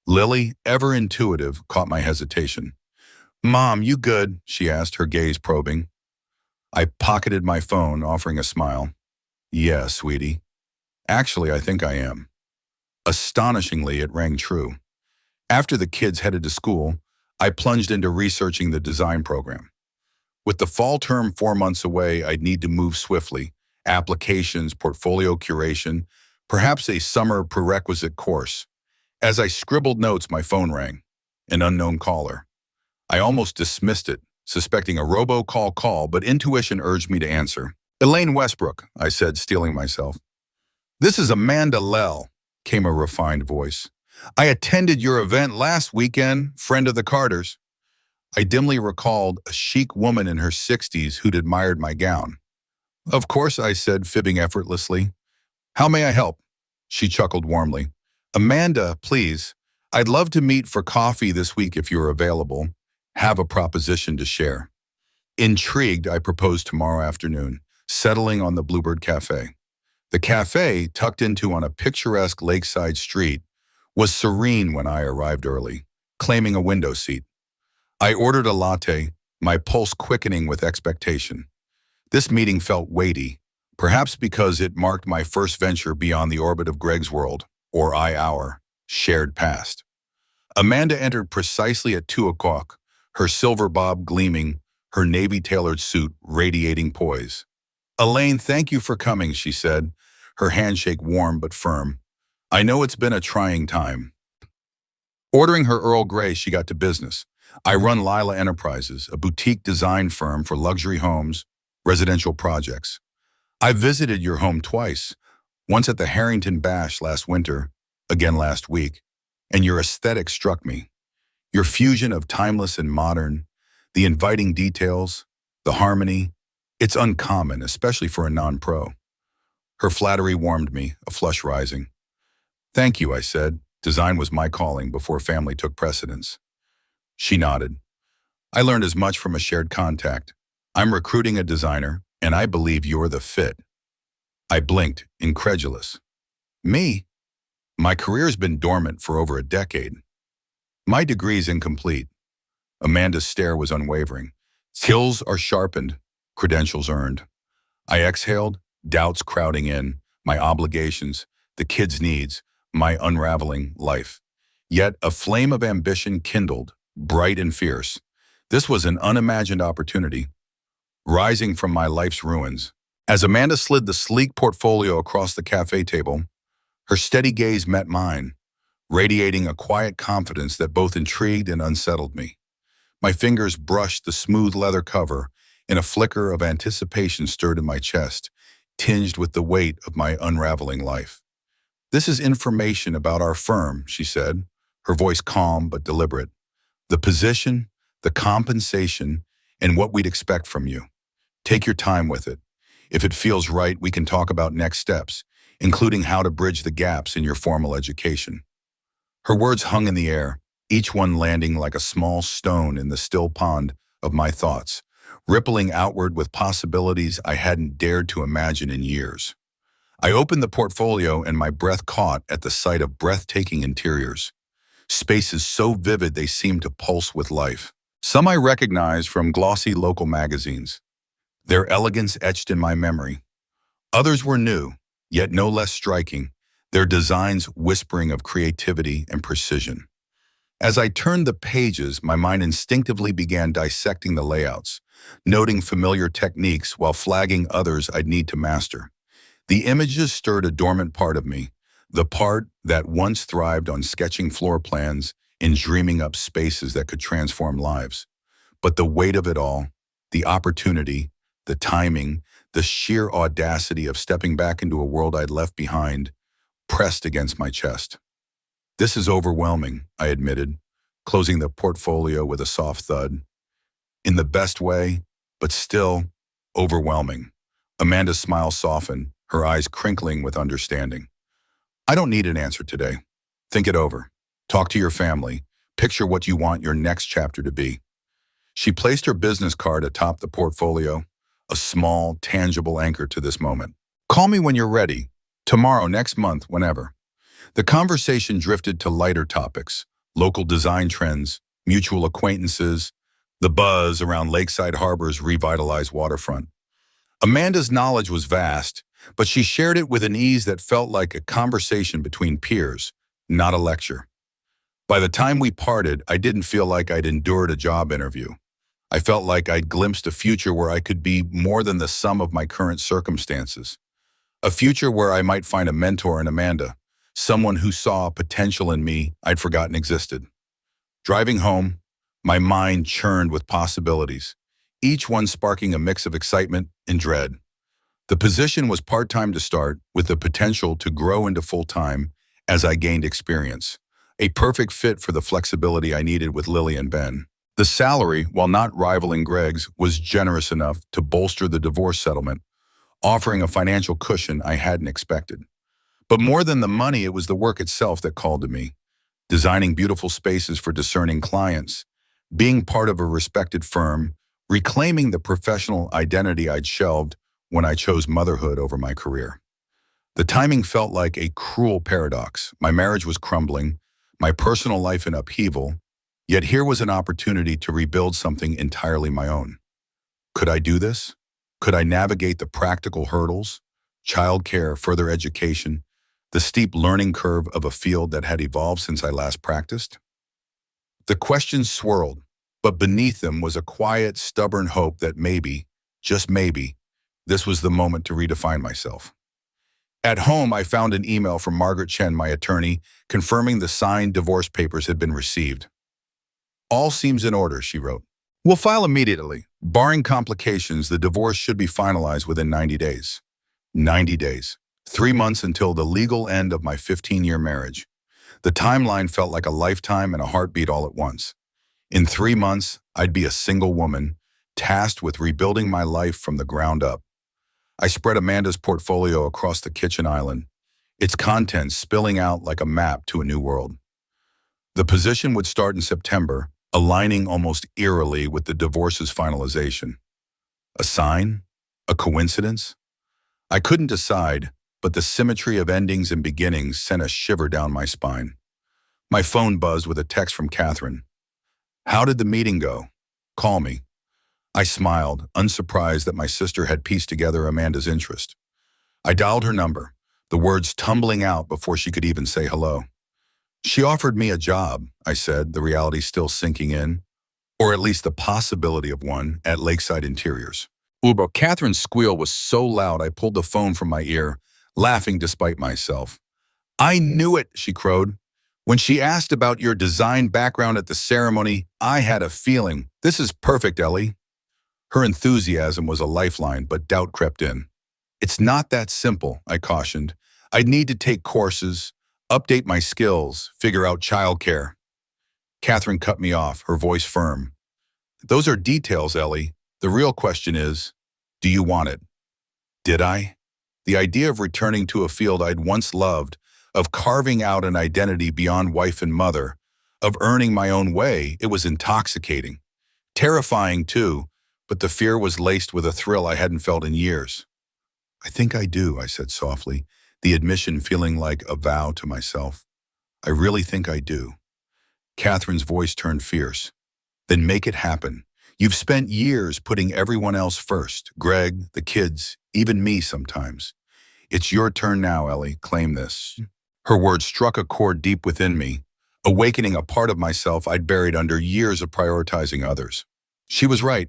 Lily, ever intuitive, caught my hesitation. "Mom, you good?" she asked, her gaze probing. I pocketed my phone, offering a smile. "Yeah, sweetie. Actually, I think I am." Astonishingly, it rang true. After the kids headed to school, I plunged into researching the design program. With the fall term 4 months away, I'd need to move swiftly. Applications, portfolio curation, perhaps a summer prerequisite course. As I scribbled notes, my phone rang. An unknown caller. I almost dismissed it, suspecting a robocall call, but intuition urged me to answer. "Elaine Westbrook," I said, steeling myself. "This is Amanda Lell," came a refined voice. "I attended your event last weekend, friend of the Carters." I dimly recalled a chic woman in her 60s who'd admired my gown. "Of course," I said, fibbing effortlessly. "How may I help?" She chuckled warmly. "Amanda, please. I'd love to meet for coffee this week if you're available. Have a proposition to share." Intrigued, I proposed tomorrow afternoon, settling on the Bluebird Cafe. The cafe, tucked into on a picturesque lakeside street, was serene when I arrived early, claiming a window seat. I ordered a latte, my pulse quickening with expectation. This meeting felt weighty, perhaps because it marked my first venture beyond the orbit of Greg's world, or our shared past. Amanda entered precisely at 2 o'clock, her silver bob gleaming, her navy-tailored suit radiating poise. "Elaine, thank you for coming," she said, her handshake warm but firm. "I know it's been a trying time." Ordering her Earl Grey, she got to business. "I run Lila Enterprises, a boutique design firm for luxury homes, residential projects. I visited your home twice, once at the Harrington Bash last winter, again last week, and your aesthetic struck me. Your fusion of timeless and modern, the inviting details, the harmony, it's uncommon, especially for a non-pro." Her flattery warmed me, a flush rising. "Thank you," I said. Design was my calling before family took precedence. She nodded. "I learned as much from a shared contact. I'm recruiting a designer, and I believe you're the fit." I blinked, incredulous. "Me? My career's been dormant for over a decade. My degree's incomplete. Amanda's stare was unwavering. Skills are sharpened, credentials earned. I exhaled, doubts crowding in, my obligations, the kids' needs, my unraveling life. Yet a flame of ambition kindled, bright and fierce. This was an unimagined opportunity, rising from my life's ruins. As Amanda slid the sleek portfolio across the cafe table, her steady gaze met mine, radiating a quiet confidence that both intrigued and unsettled me. My fingers brushed the smooth leather cover, and a flicker of anticipation stirred in my chest, tinged with the weight of my unraveling life. "This is information about our firm," she said, her voice calm but deliberate. "The position, the compensation, and what we'd expect from you. Take your time with it. If it feels right, we can talk about next steps, including how to bridge the gaps in your formal education." Her words hung in the air, each one landing like a small stone in the still pond of my thoughts, rippling outward with possibilities I hadn't dared to imagine in years. I opened the portfolio and my breath caught at the sight of breathtaking interiors, spaces so vivid they seemed to pulse with life. Some I recognized from glossy local magazines, their elegance etched in my memory. Others were new, yet no less striking, their designs whispering of creativity and precision. As I turned the pages, my mind instinctively began dissecting the layouts, noting familiar techniques while flagging others I'd need to master. The images stirred a dormant part of me, the part that once thrived on sketching floor plans and dreaming up spaces that could transform lives. But the weight of it all, the opportunity, the timing, the sheer audacity of stepping back into a world I'd left behind, pressed against my chest. "This is overwhelming," I admitted, closing the portfolio with a soft thud. "In the best way, but still overwhelming." Amanda's smile softened, her eyes crinkling with understanding. "I don't need an answer today. Think it over. Talk to your family. Picture what you want your next chapter to be." She placed her business card atop the portfolio, a small, tangible anchor to this moment. "Call me when you're ready. Tomorrow, next month, whenever." The conversation drifted to lighter topics, local design trends, mutual acquaintances, the buzz around Lakeside Harbor's revitalized waterfront. Amanda's knowledge was vast, but she shared it with an ease that felt like a conversation between peers, not a lecture. By the time we parted, I didn't feel like I'd endured a job interview. I felt like I'd glimpsed a future where I could be more than the sum of my current circumstances. A future where I might find a mentor in Amanda, someone who saw potential in me I'd forgotten existed. Driving home, my mind churned with possibilities, each one sparking a mix of excitement and dread. The position was part-time to start, with the potential to grow into full-time as I gained experience, a perfect fit for the flexibility I needed with Lily and Ben. The salary, while not rivaling Greg's, was generous enough to bolster the divorce settlement, offering a financial cushion I hadn't expected. But more than the money, it was the work itself that called to me. Designing beautiful spaces for discerning clients, being part of a respected firm, reclaiming the professional identity I'd shelved when I chose motherhood over my career. The timing felt like a cruel paradox. My marriage was crumbling, my personal life in upheaval, yet here was an opportunity to rebuild something entirely my own. Could I do this? Could I navigate the practical hurdles, childcare, further education, the steep learning curve of a field that had evolved since I last practiced? The questions swirled, but beneath them was a quiet, stubborn hope that maybe, just maybe, this was the moment to redefine myself. At home, I found an email from Margaret Chen, my attorney, confirming the signed divorce papers had been received. "All seems in order," she wrote. "We'll file immediately. Barring complications, the divorce should be finalized within 90 days. 90 days. 3 months until the legal end of my 15-year marriage. The timeline felt like a lifetime and a heartbeat all at once. In 3 months, I'd be a single woman, tasked with rebuilding my life from the ground up. I spread Amanda's portfolio across the kitchen island, its contents spilling out like a map to a new world. The position would start in September, aligning almost eerily with the divorce's finalization. A sign? A coincidence? I couldn't decide, but the symmetry of endings and beginnings sent a shiver down my spine. My phone buzzed with a text from Catherine. How did the meeting go? Call me. I smiled, unsurprised that my sister had pieced together Amanda's interest. I dialed her number, the words tumbling out before she could even say hello. She offered me a job, I said, the reality still sinking in, or at least the possibility of one, at Lakeside Interiors. But Catherine's squeal was so loud I pulled the phone from my ear, laughing despite myself. I knew it, she crowed. When she asked about your design background at the ceremony, I had a feeling. This is perfect, Ellie. Her enthusiasm was a lifeline, but doubt crept in. It's not that simple, I cautioned. I'd need to take courses, update my skills, figure out childcare. Catherine cut me off, her voice firm. Those are details, Ellie. The real question is, do you want it? Did I? The idea of returning to a field I'd once loved, of carving out an identity beyond wife and mother, of earning my own way, it was intoxicating. Terrifying, too, but the fear was laced with a thrill I hadn't felt in years. I think I do, I said softly, the admission feeling like a vow to myself. I really think I do. Catherine's voice turned fierce. Then make it happen. You've spent years putting everyone else first, Greg, the kids, even me sometimes. It's your turn now, Ellie, claim this. Her words struck a chord deep within me, awakening a part of myself I'd buried under years of prioritizing others. She was right.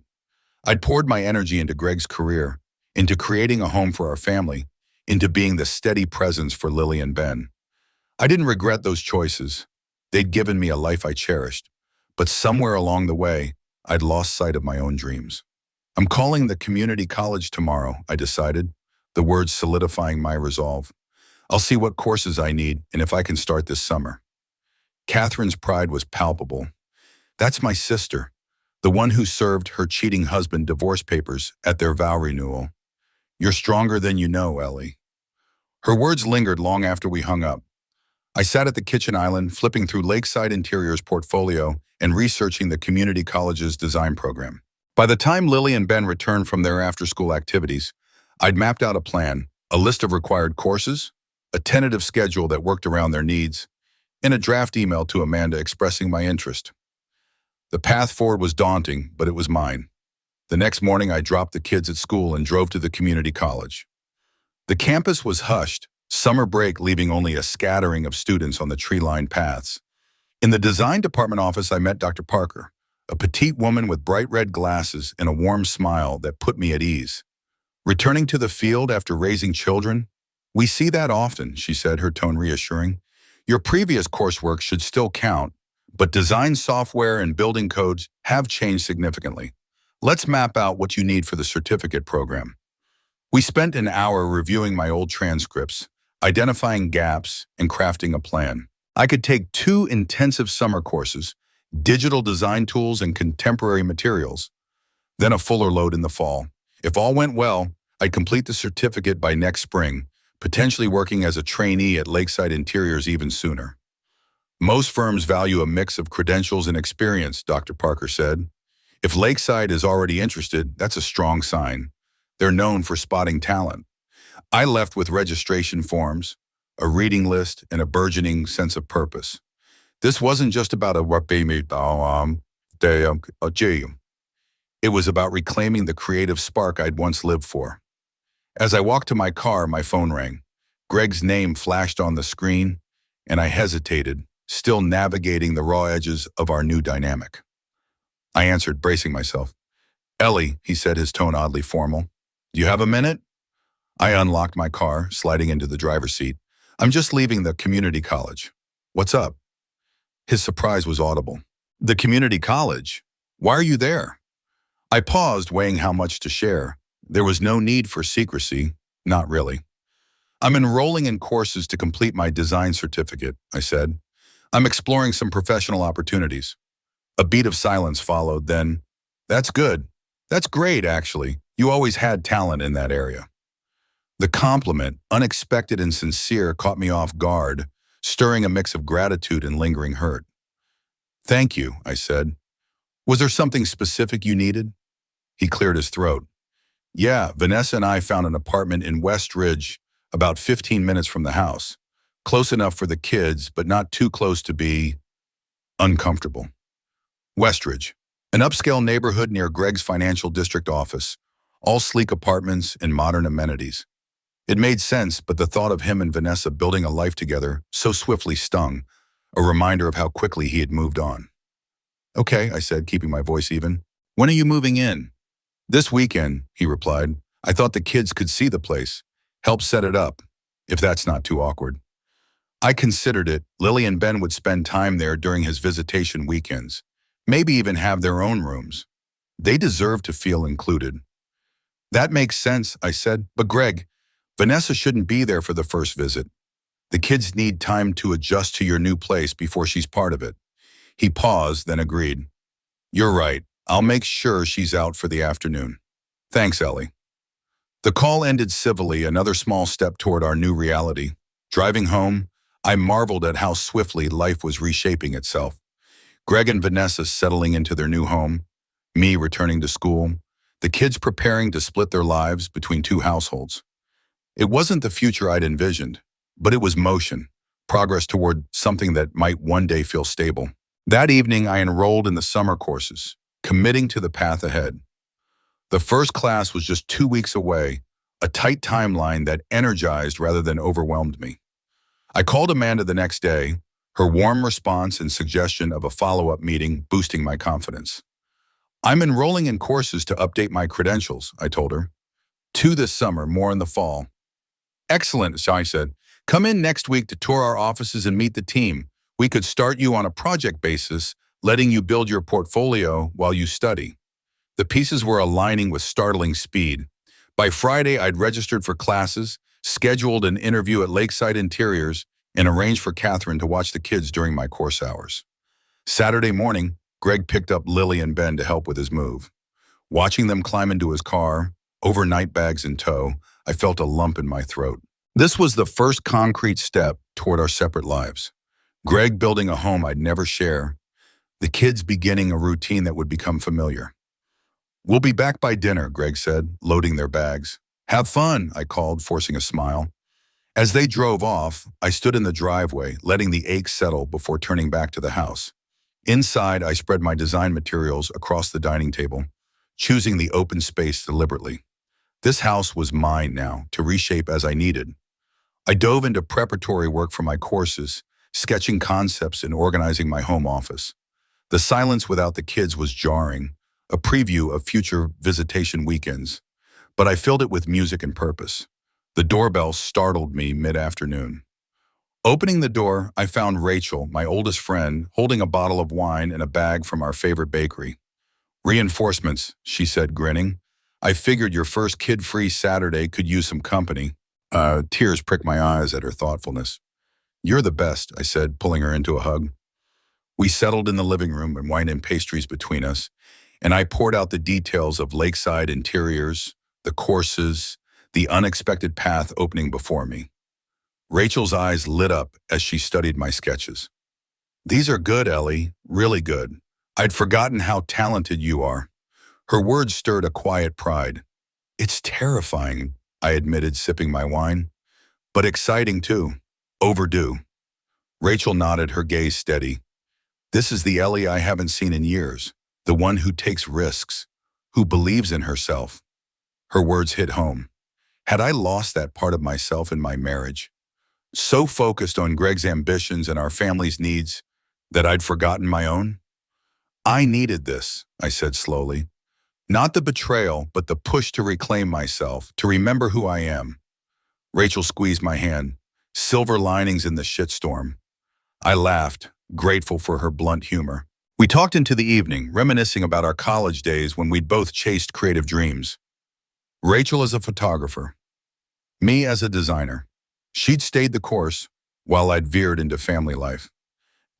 I'd poured my energy into Greg's career, into creating a home for our family, into being the steady presence for Lily and Ben. I didn't regret those choices. They'd given me a life I cherished. But somewhere along the way, I'd lost sight of my own dreams. I'm calling the community college tomorrow, I decided, the words solidifying my resolve. I'll see what courses I need and if I can start this summer. Catherine's pride was palpable. That's my sister, the one who served her cheating husband divorce papers at their vow renewal. You're stronger than you know, Ellie. Her words lingered long after we hung up. I sat at the kitchen island, flipping through Lakeside Interiors' portfolio and researching the community college's design program. By the time Lily and Ben returned from their after-school activities, I'd mapped out a plan, a list of required courses, a tentative schedule that worked around their needs, and a draft email to Amanda expressing my interest. The path forward was daunting, but it was mine. The next morning, I dropped the kids at school and drove to the community college. The campus was hushed, summer break leaving only a scattering of students on the tree-lined paths. In the design department office, I met Dr. Parker, a petite woman with bright red glasses and a warm smile that put me at ease. Returning to the field after raising children? We see that often, she said, her tone reassuring. Your previous coursework should still count, but design software and building codes have changed significantly. Let's map out what you need for the certificate program. We spent an hour reviewing my old transcripts, identifying gaps, and crafting a plan. I could take 2 intensive summer courses, digital design tools and contemporary materials, then a fuller load in the fall. If all went well, I'd complete the certificate by next spring, potentially working as a trainee at Lakeside Interiors even sooner. Most firms value a mix of credentials and experience, Dr. Parker said. If Lakeside is already interested, that's a strong sign. They're known for spotting talent. I left with registration forms, a reading list, and a burgeoning sense of purpose. This wasn't just about it was about reclaiming the creative spark I'd once lived for. As I walked to my car, my phone rang. Greg's name flashed on the screen, and I hesitated, still navigating the raw edges of our new dynamic. I answered, bracing myself. Ellie, he said, his tone oddly formal. Do you have a minute? I unlocked my car, sliding into the driver's seat. I'm just leaving the community college. What's up? His surprise was audible. The community college? Why are you there? I paused, weighing how much to share. There was no need for secrecy, not really. I'm enrolling in courses to complete my design certificate, I said. I'm exploring some professional opportunities. A beat of silence followed, then, that's good. That's great, actually. You always had talent in that area. The compliment, unexpected and sincere, caught me off guard, stirring a mix of gratitude and lingering hurt. Thank you, I said. Was there something specific you needed? He cleared his throat. Yeah, Vanessa and I found an apartment in West Ridge, about 15 minutes from the house. Close enough for the kids, but not too close to be uncomfortable. Westridge, an upscale neighborhood near Greg's financial district office, all sleek apartments and modern amenities. It made sense, but the thought of him and Vanessa building a life together so swiftly stung, a reminder of how quickly he had moved on. Okay, I said, keeping my voice even. When are you moving in? This weekend, he replied. I thought the kids could see the place. Help set it up, if that's not too awkward. I considered it. Lily and Ben would spend time there during his visitation weekends, maybe even have their own rooms. They deserve to feel included. That makes sense, I said, but Greg, Vanessa shouldn't be there for the first visit. The kids need time to adjust to your new place before she's part of it. He paused, then agreed. You're right. I'll make sure she's out for the afternoon. Thanks, Ellie. The call ended civilly, another small step toward our new reality. Driving home, I marveled at how swiftly life was reshaping itself. Greg and Vanessa settling into their new home, me returning to school, the kids preparing to split their lives between two households. It wasn't the future I'd envisioned, but it was motion, progress toward something that might one day feel stable. That evening, I enrolled in the summer courses, committing to the path ahead. The first class was just 2 weeks away, a tight timeline that energized rather than overwhelmed me. I called Amanda the next day, her warm response and suggestion of a follow-up meeting boosting my confidence. I'm enrolling in courses to update my credentials, I told her. 2 this summer, more in the fall. Excellent, I said. Come in next week to tour our offices and meet the team. We could start you on a project basis, letting you build your portfolio while you study. The pieces were aligning with startling speed. By Friday, I'd registered for classes, scheduled an interview at Lakeside Interiors, and arranged for Catherine to watch the kids during my course hours. Saturday morning, Greg picked up Lily and Ben to help with his move. Watching them climb into his car, overnight bags in tow, I felt a lump in my throat. This was the first concrete step toward our separate lives. Greg building a home I'd never share, the kids beginning a routine that would become familiar. We'll be back by dinner, Greg said, loading their bags. Have fun, I called, forcing a smile. As they drove off, I stood in the driveway, letting the ache settle before turning back to the house. Inside, I spread my design materials across the dining table, choosing the open space deliberately. This house was mine now, to reshape as I needed. I dove into preparatory work for my courses, sketching concepts and organizing my home office. The silence without the kids was jarring, a preview of future visitation weekends, but I filled it with music and purpose. The doorbell startled me mid-afternoon. Opening the door, I found Rachel, my oldest friend, holding a bottle of wine and a bag from our favorite bakery. Reinforcements, she said, grinning. I figured your first kid-free Saturday could use some company. Tears pricked my eyes at her thoughtfulness. You're the best, I said, pulling her into a hug. We settled in the living room and wine and pastries between us, and I poured out the details of Lakeside Interiors, the courses, the unexpected path opening before me. Rachel's eyes lit up as she studied my sketches. These are good, Ellie, really good. I'd forgotten how talented you are. Her words stirred a quiet pride. It's terrifying, I admitted, sipping my wine. But exciting too. Overdue. Rachel nodded, her gaze steady. This is the Ellie I haven't seen in years, the one who takes risks, who believes in herself. Her words hit home. Had I lost that part of myself in my marriage? So focused on Greg's ambitions and our family's needs that I'd forgotten my own? I needed this, I said slowly. Not the betrayal, but the push to reclaim myself, to remember who I am. Rachel squeezed my hand. Silver linings in the shitstorm. I laughed, grateful for her blunt humor. We talked into the evening, reminiscing about our college days when we'd both chased creative dreams. Rachel as a photographer. Me as a designer. She'd stayed the course, while I'd veered into family life.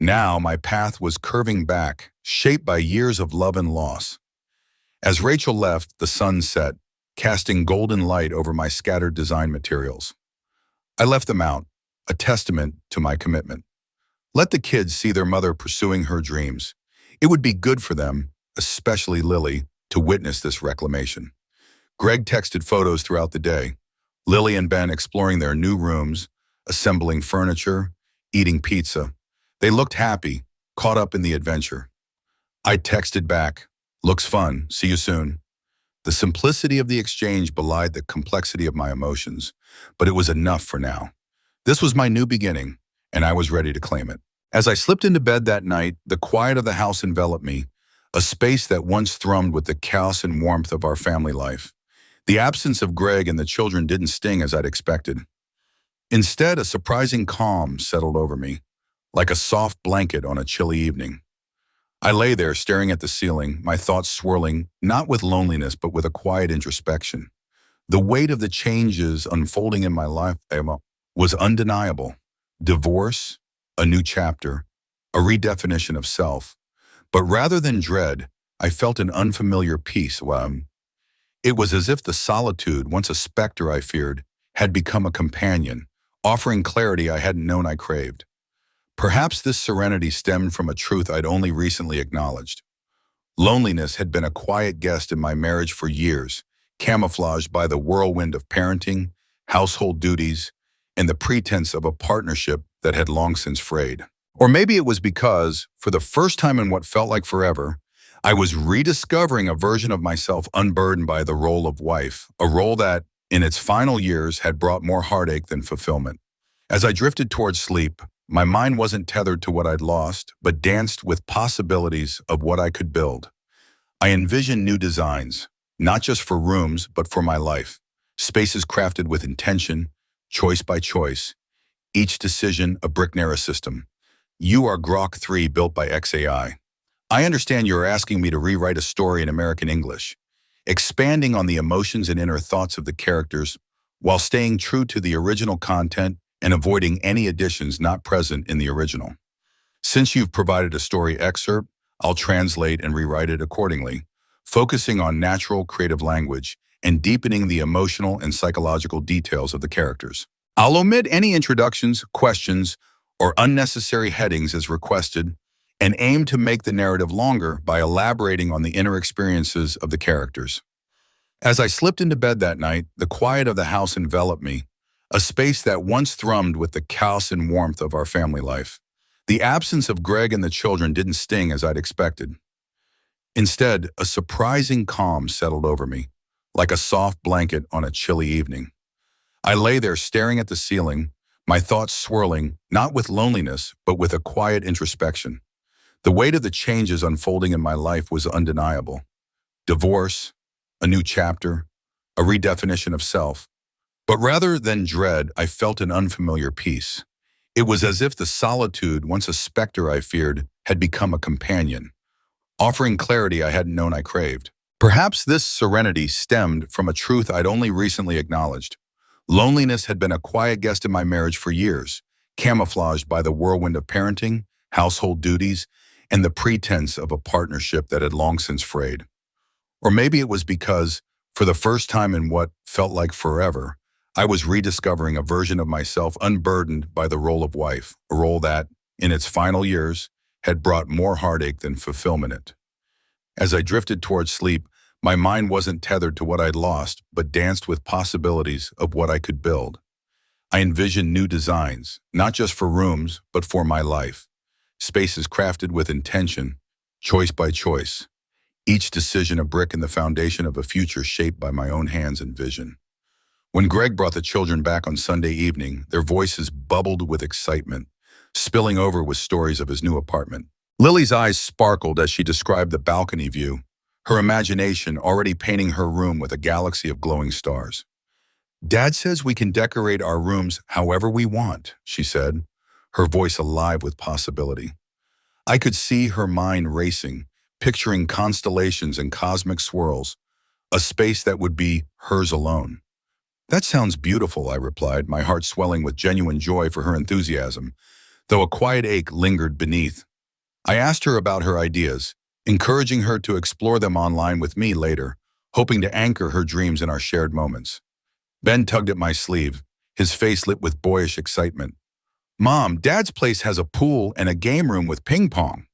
Now my path was curving back, shaped by years of love and loss. As Rachel left, the sun set, casting golden light over my scattered design materials. I left them out, a testament to my commitment. Let the kids see their mother pursuing her dreams. It would be good for them, especially Lily, to witness this reclamation. Greg texted photos throughout the day. Lily and Ben exploring their new rooms, assembling furniture, eating pizza. They looked happy, caught up in the adventure. I texted back, "Looks fun, see you soon." The simplicity of the exchange belied the complexity of my emotions, but it was enough for now. This was my new beginning, and I was ready to claim it. As I slipped into bed that night, the quiet of the house enveloped me, a space that once thrummed with the chaos and warmth of our family life. The absence of Greg and the children didn't sting as I'd expected. Instead, a surprising calm settled over me, like a soft blanket on a chilly evening. I lay there staring at the ceiling, my thoughts swirling, not with loneliness, but with a quiet introspection. The weight of the changes unfolding in my life was undeniable. Divorce, a new chapter, a redefinition of self. But rather than dread, I felt an unfamiliar peace. It was as if the solitude, once a specter I feared, had become a companion, offering clarity I hadn't known I craved. Perhaps this serenity stemmed from a truth I'd only recently acknowledged. Loneliness had been a quiet guest in my marriage for years, camouflaged by the whirlwind of parenting, household duties, and the pretense of a partnership that had long since frayed. Or maybe it was because, for the first time in what felt like forever, I was rediscovering a version of myself unburdened by the role of wife, a role that, in its final years, had brought more heartache than fulfillment. As I drifted towards sleep, my mind wasn't tethered to what I'd lost, but danced with possibilities of what I could build. I envisioned new designs, not just for rooms, but for my life. Spaces crafted with intention, choice by choice, each decision a brick narrow system. You are Grok 3 built by XAI. I understand you're asking me to rewrite a story in American English, expanding on the emotions and inner thoughts of the characters while staying true to the original content and avoiding any additions not present in the original. Since you've provided a story excerpt, I'll translate and rewrite it accordingly, focusing on natural creative language and deepening the emotional and psychological details of the characters. I'll omit any introductions, questions, or unnecessary headings as requested, and aim to make the narrative longer by elaborating on the inner experiences of the characters. As I slipped into bed that night, the quiet of the house enveloped me, a space that once thrummed with the chaos and warmth of our family life. The absence of Greg and the children didn't sting as I'd expected. Instead, a surprising calm settled over me, like a soft blanket on a chilly evening. I lay there staring at the ceiling, my thoughts swirling, not with loneliness, but with a quiet introspection. The weight of the changes unfolding in my life was undeniable. Divorce, a new chapter, a redefinition of self. But rather than dread, I felt an unfamiliar peace. It was as if the solitude, once a specter I feared, had become a companion, offering clarity I hadn't known I craved. Perhaps this serenity stemmed from a truth I'd only recently acknowledged. Loneliness had been a quiet guest in my marriage for years, camouflaged by the whirlwind of parenting, household duties, and the pretense of a partnership that had long since frayed. Or maybe it was because, for the first time in what felt like forever, I was rediscovering a version of myself unburdened by the role of wife, a role that, in its final years, had brought more heartache than fulfillment. As I drifted towards sleep, my mind wasn't tethered to what I'd lost, but danced with possibilities of what I could build. I envisioned new designs, not just for rooms, but for my life. Spaces crafted with intention, choice by choice. Each decision a brick in the foundation of a future shaped by my own hands and vision. When Greg brought the children back on Sunday evening, their voices bubbled with excitement, spilling over with stories of his new apartment. Lily's eyes sparkled as she described the balcony view, her imagination already painting her room with a galaxy of glowing stars. "Dad says we can decorate our rooms however we want," she said, her voice alive with possibility. I could see her mind racing, picturing constellations and cosmic swirls, a space that would be hers alone. "That sounds beautiful," I replied, my heart swelling with genuine joy for her enthusiasm, though a quiet ache lingered beneath. I asked her about her ideas, encouraging her to explore them online with me later, hoping to anchor her dreams in our shared moments. Ben tugged at my sleeve, his face lit with boyish excitement. "Mom, Dad's place has a pool and a game room with ping pong."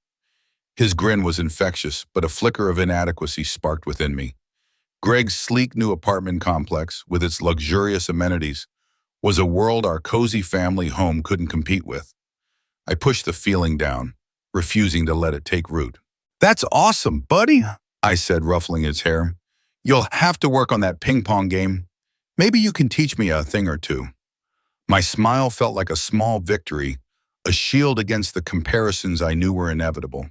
His grin was infectious, but a flicker of inadequacy sparked within me. Greg's sleek new apartment complex, with its luxurious amenities, was a world our cozy family home couldn't compete with. I pushed the feeling down, refusing to let it take root. That's awesome, buddy, I said, ruffling his hair. You'll have to work on that ping pong game. Maybe you can teach me a thing or two. My smile felt like a small victory, a shield against the comparisons I knew were inevitable.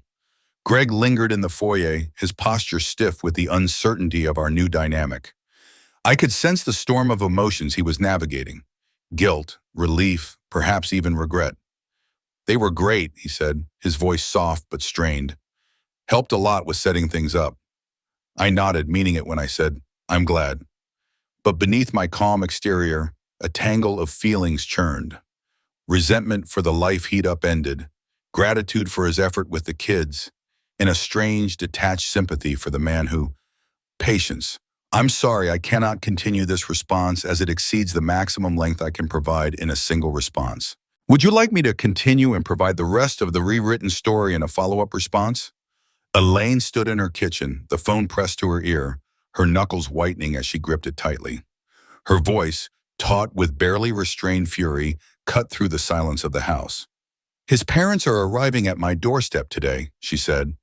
Greg lingered in the foyer, his posture stiff with the uncertainty of our new dynamic. I could sense the storm of emotions he was navigating. Guilt, relief, perhaps even regret. They were great, he said, his voice soft but strained. Helped a lot with setting things up. I nodded, meaning it when I said, I'm glad. But beneath my calm exterior, a tangle of feelings churned. Resentment for the life he'd upended, gratitude for his effort with the kids, and a strange, detached sympathy for the man who, patience. I'm sorry, I cannot continue this response as it exceeds the maximum length I can provide in a single response. Would you like me to continue and provide the rest of the rewritten story in a follow-up response? Elaine stood in her kitchen, the phone pressed to her ear, her knuckles whitening as she gripped it tightly. Her voice, taut with barely restrained fury, cut through the silence of the house. His parents are arriving at my doorstep today, she said,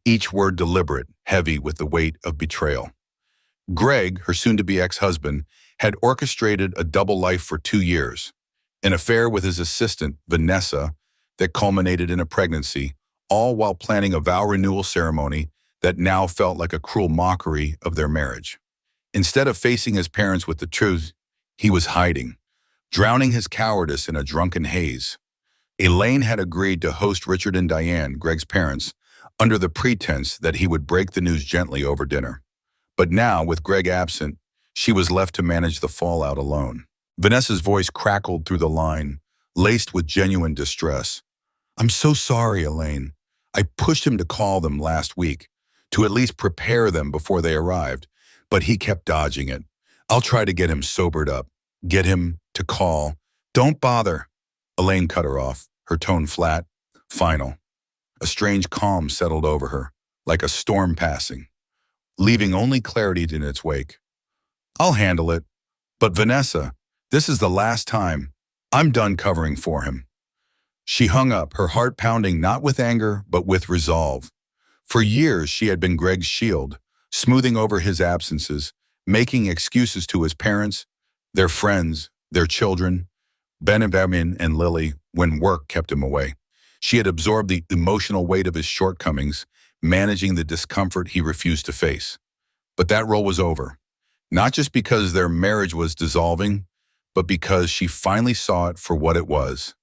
each word deliberate, heavy with the weight of betrayal. Greg, her soon-to-be ex-husband, had orchestrated a double life for 2 years, an affair with his assistant, Vanessa, that culminated in a pregnancy, all while planning a vow renewal ceremony that now felt like a cruel mockery of their marriage. Instead of facing his parents with the truth, he was hiding, drowning his cowardice in a drunken haze. Elaine had agreed to host Richard and Diane, Greg's parents, under the pretense that he would break the news gently over dinner. But now, with Greg absent, she was left to manage the fallout alone. Vanessa's voice crackled through the line, laced with genuine distress. I'm so sorry, Elaine. I pushed him to call them last week, to at least prepare them before they arrived, but he kept dodging it. I'll try to get him sobered up, get him to call. Don't bother. Elaine cut her off, her tone flat, final. A strange calm settled over her, like a storm passing, leaving only clarity in its wake. I'll handle it. But Vanessa, this is the last time. I'm done covering for him. She hung up, her heart pounding not with anger, but with resolve. For years, she had been Greg's shield, smoothing over his absences, making excuses to his parents, their friends, their children, Benjamin and Lily, when work kept him away. She had absorbed the emotional weight of his shortcomings, managing the discomfort he refused to face. But that role was over, not just because their marriage was dissolving, but because she finally saw it for what it was,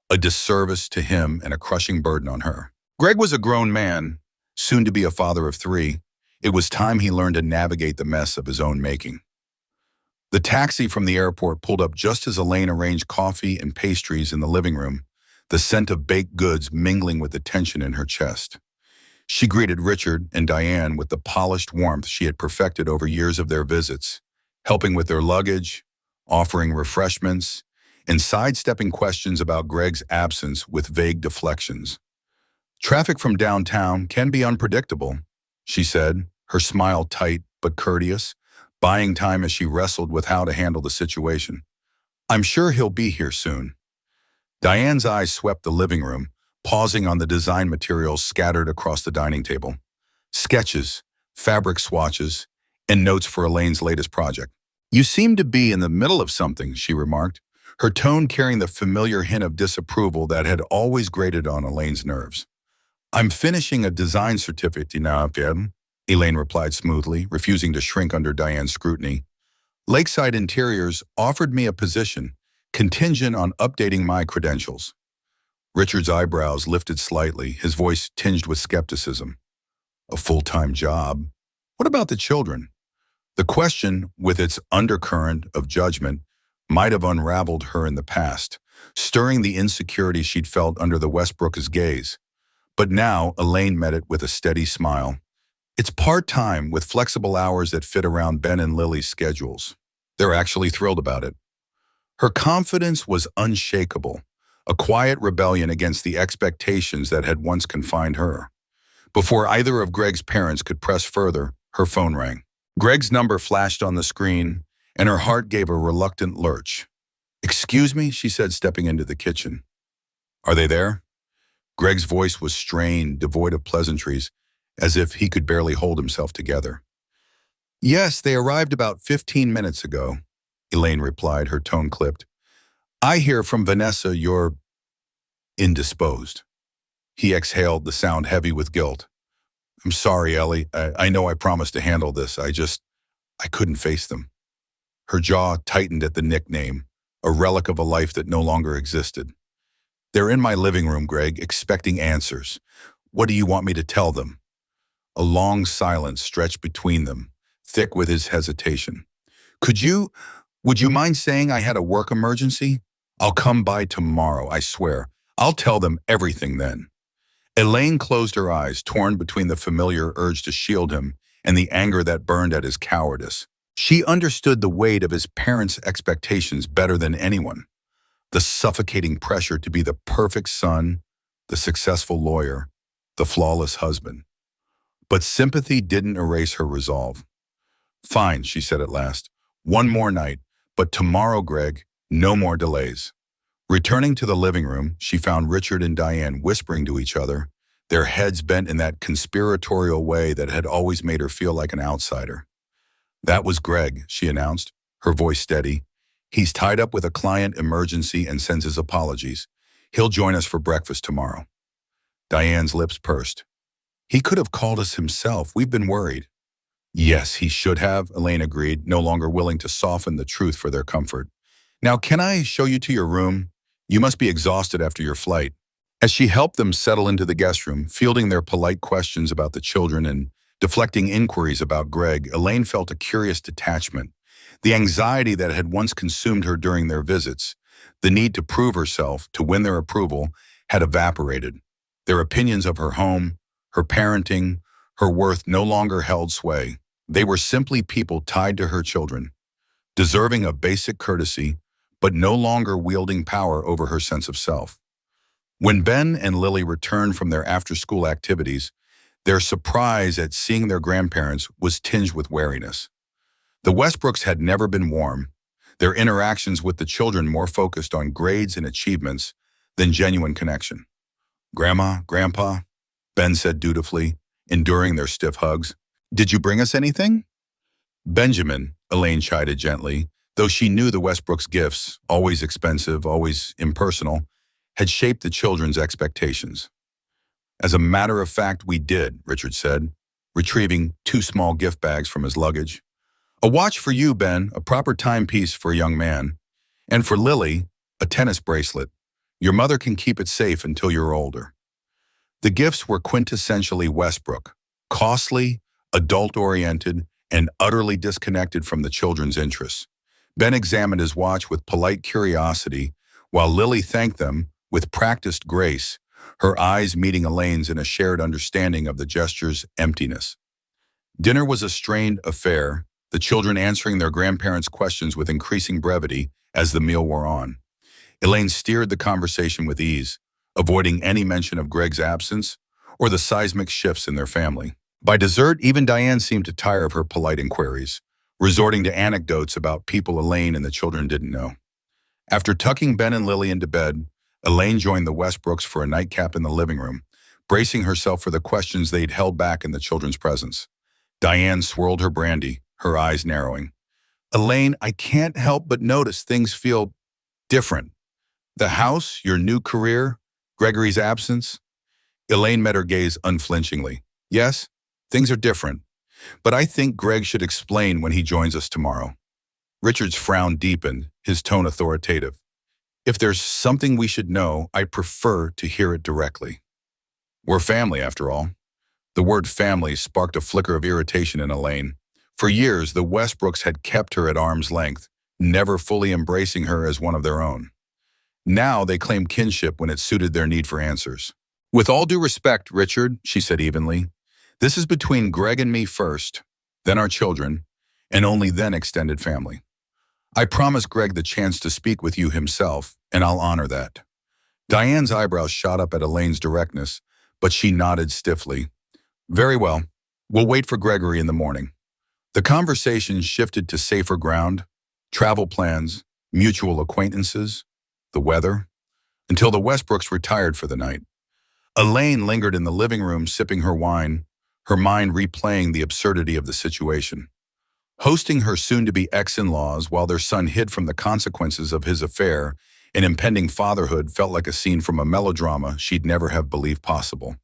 a disservice to him and a crushing burden on her. Greg was a grown man, soon to be a father of 3. It was time he learned to navigate the mess of his own making. The taxi from the airport pulled up just as Elaine arranged coffee and pastries in the living room, the scent of baked goods mingling with the tension in her chest. She greeted Richard and Diane with the polished warmth she had perfected over years of their visits, helping with their luggage, offering refreshments, and sidestepping questions about Greg's absence with vague deflections. Traffic from downtown can be unpredictable, she said, her smile tight but courteous, buying time as she wrestled with how to handle the situation. I'm sure he'll be here soon. Diane's eyes swept the living room, pausing on the design materials scattered across the dining table. Sketches, fabric swatches, and notes for Elaine's latest project. You seem to be in the middle of something, she remarked, her tone carrying the familiar hint of disapproval that had always grated on Elaine's nerves. I'm finishing a design certificate now, Elaine replied smoothly, refusing to shrink under Diane's scrutiny. Lakeside Interiors offered me a position, contingent on updating my credentials. Richard's eyebrows lifted slightly, his voice tinged with skepticism. A full-time job? What about the children? The question, with its undercurrent of judgment, might have unraveled her in the past, stirring the insecurity she'd felt under the Westbrook's gaze. But now, Elaine met it with a steady smile. It's part-time with flexible hours that fit around Ben and Lily's schedules. They're actually thrilled about it. Her confidence was unshakable, a quiet rebellion against the expectations that had once confined her. Before either of Greg's parents could press further, her phone rang. Greg's number flashed on the screen, and her heart gave a reluctant lurch. Excuse me, she said, stepping into the kitchen. Are they there? Greg's voice was strained, devoid of pleasantries. as if he could barely hold himself together. Yes, they arrived about 15 minutes ago, Elaine replied, her tone clipped. I hear from Vanessa you're indisposed. He exhaled, the sound heavy with guilt. I'm sorry, Ellie. I know I promised to handle this. I couldn't face them. Her jaw tightened at the nickname, a relic of a life that no longer existed. They're in my living room, Greg, expecting answers. What do you want me to tell them? A long silence stretched between them, thick with his hesitation. Would you mind saying I had a work emergency? I'll come by tomorrow, I swear. I'll tell them everything then. Elaine closed her eyes, torn between the familiar urge to shield him and the anger that burned at his cowardice. She understood the weight of his parents' expectations better than anyone. The suffocating pressure to be the perfect son, the successful lawyer, the flawless husband. But sympathy didn't erase her resolve. Fine, she said at last. One more night, but tomorrow, Greg, no more delays. Returning to the living room, she found Richard and Diane whispering to each other, their heads bent in that conspiratorial way that had always made her feel like an outsider. That was Greg, she announced, her voice steady. He's tied up with a client emergency and sends his apologies. He'll join us for breakfast tomorrow. Diane's lips pursed. He could have called us himself. We've been worried. Yes, he should have, Elaine agreed, no longer willing to soften the truth for their comfort. Now, can I show you to your room? You must be exhausted after your flight. As she helped them settle into the guest room, fielding their polite questions about the children and deflecting inquiries about Greg, Elaine felt a curious detachment. The anxiety that had once consumed her during their visits, the need to prove herself, to win their approval, had evaporated. Their opinions of her home, her parenting, her worth no longer held sway. They were simply people tied to her children, deserving of basic courtesy, but no longer wielding power over her sense of self. When Ben and Lily returned from their after-school activities, their surprise at seeing their grandparents was tinged with wariness. The Westbrooks had never been warm, their interactions with the children more focused on grades and achievements than genuine connection. Grandma, Grandpa, Ben said dutifully, enduring their stiff hugs. Did you bring us anything? Benjamin, Elaine chided gently, though she knew the Westbrooks' gifts, always expensive, always impersonal, had shaped the children's expectations. As a matter of fact, we did, Richard said, retrieving 2 small gift bags from his luggage. A watch for you, Ben, a proper timepiece for a young man. And for Lily, a tennis bracelet. Your mother can keep it safe until you're older. The gifts were quintessentially Westbrook, costly, adult-oriented, and utterly disconnected from the children's interests. Ben examined his watch with polite curiosity, while Lily thanked them with practiced grace, her eyes meeting Elaine's in a shared understanding of the gesture's emptiness. Dinner was a strained affair, the children answering their grandparents' questions with increasing brevity as the meal wore on. Elaine steered the conversation with ease, avoiding any mention of Greg's absence or the seismic shifts in their family. By dessert, even Diane seemed to tire of her polite inquiries, resorting to anecdotes about people Elaine and the children didn't know. After tucking Ben and Lily into bed, Elaine joined the Westbrooks for a nightcap in the living room, bracing herself for the questions they'd held back in the children's presence. Diane swirled her brandy, her eyes narrowing. Elaine, I can't help but notice things feel different. The house, your new career, Gregory's absence. Elaine met her gaze unflinchingly. Yes, things are different, but I think Greg should explain when he joins us tomorrow. Richard's frown deepened, his tone authoritative. If there's something we should know, I prefer to hear it directly. We're family, after all. The word family sparked a flicker of irritation in Elaine. For years, the Westbrooks had kept her at arm's length, never fully embracing her as one of their own. Now they claimed kinship when it suited their need for answers. With all due respect, Richard, she said evenly, this is between Greg and me first, then our children, and only then extended family. I promised Greg the chance to speak with you himself, and I'll honor that. Diane's eyebrows shot up at Elaine's directness, but she nodded stiffly. Very well. We'll wait for Gregory in the morning. The conversation shifted to safer ground, travel plans, mutual acquaintances, the weather, until the Westbrooks retired for the night. Elaine lingered in the living room sipping her wine, her mind replaying the absurdity of the situation. Hosting her soon-to-be ex-in-laws while their son hid from the consequences of his affair and impending fatherhood felt like a scene from a melodrama she'd never have believed possible.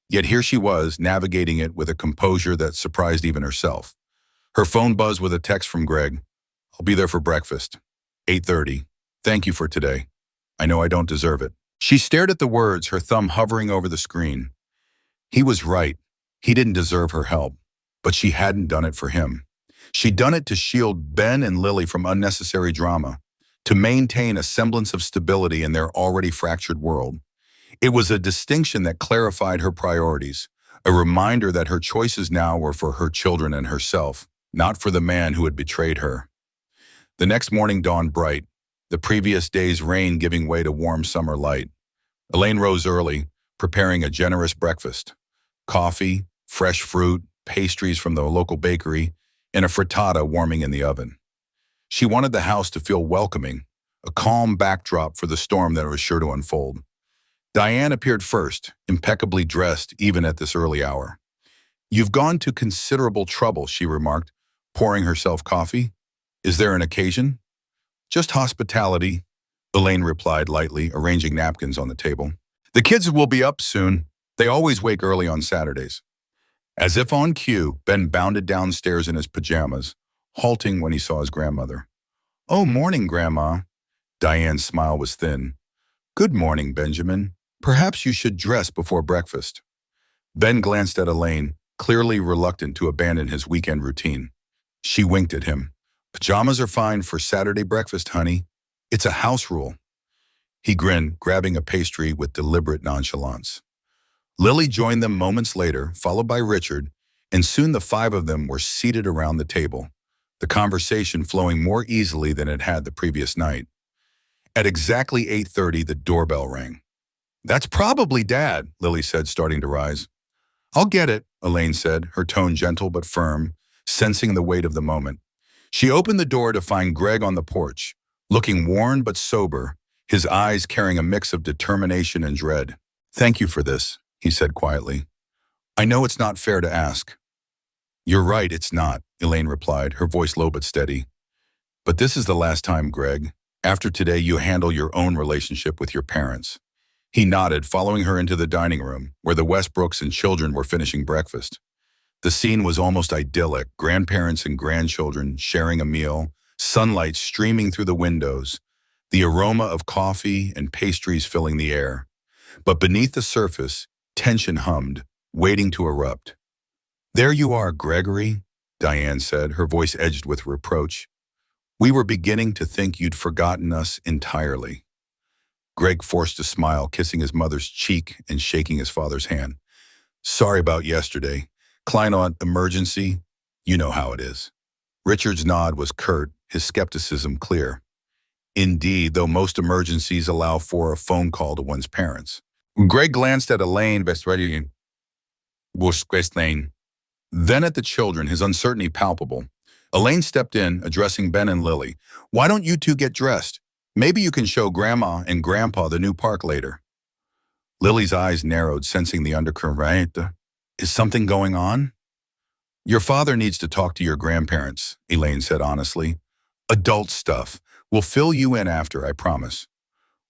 Yet here she was, navigating it with a composure that surprised even herself. Her phone buzzed with a text from Greg. "I'll be there for breakfast. 8:30. Thank you for today. I know I don't deserve it." She stared at the words, her thumb hovering over the screen. He was right. He didn't deserve her help, but she hadn't done it for him. She'd done it to shield Ben and Lily from unnecessary drama, to maintain a semblance of stability in their already fractured world. It was a distinction that clarified her priorities, a reminder that her choices now were for her children and herself, not for the man who had betrayed her. The next morning dawned bright, the previous day's rain giving way to warm summer light. Elaine rose early, preparing a generous breakfast. Coffee, fresh fruit, pastries from the local bakery, and a frittata warming in the oven. She wanted the house to feel welcoming, a calm backdrop for the storm that was sure to unfold. Diane appeared first, impeccably dressed even at this early hour. "You've gone to considerable trouble," she remarked, pouring herself coffee. "Is there an occasion?" "Just hospitality," Elaine replied lightly, arranging napkins on the table. "The kids will be up soon. They always wake early on Saturdays." As if on cue, Ben bounded downstairs in his pajamas, halting when he saw his grandmother. "Oh, morning, Grandma." Diane's smile was thin. "Good morning, Benjamin. Perhaps you should dress before breakfast." Ben glanced at Elaine, clearly reluctant to abandon his weekend routine. She winked at him. "Pajamas are fine for Saturday breakfast, honey. It's a house rule." He grinned, grabbing a pastry with deliberate nonchalance. Lily joined them moments later, followed by Richard, and soon the five of them were seated around the table, the conversation flowing more easily than it had the previous night. At exactly 8:30, the doorbell rang. "That's probably Dad," Lily said, starting to rise. "I'll get it," Elaine said, her tone gentle but firm, sensing the weight of the moment. She opened the door to find Greg on the porch, looking worn but sober, his eyes carrying a mix of determination and dread. "Thank you for this," he said quietly. "I know it's not fair to ask." "You're right, it's not," Elaine replied, her voice low but steady. "But this is the last time, Greg. After today, you handle your own relationship with your parents." He nodded, following her into the dining room, where the Westbrooks and children were finishing breakfast. The scene was almost idyllic, grandparents and grandchildren sharing a meal, sunlight streaming through the windows, the aroma of coffee and pastries filling the air. But beneath the surface, tension hummed, waiting to erupt. "There you are, Gregory," Diane said, her voice edged with reproach. "We were beginning to think you'd forgotten us entirely." Greg forced a smile, kissing his mother's cheek and shaking his father's hand. "Sorry about yesterday. Client emergency. You know how it is." Richard's nod was curt, his skepticism clear. Indeed, though most emergencies allow for a phone call to one's parents. Greg glanced at Elaine Westbrook, then at the children, his uncertainty palpable. Elaine stepped in, addressing Ben and Lily. "Why don't you two get dressed? Maybe you can show Grandma and Grandpa the new park later." Lily's eyes narrowed, sensing the undercurrent. "Is something going on?" "Your father needs to talk to your grandparents," Elaine said honestly. "Adult stuff. We'll fill you in after, I promise."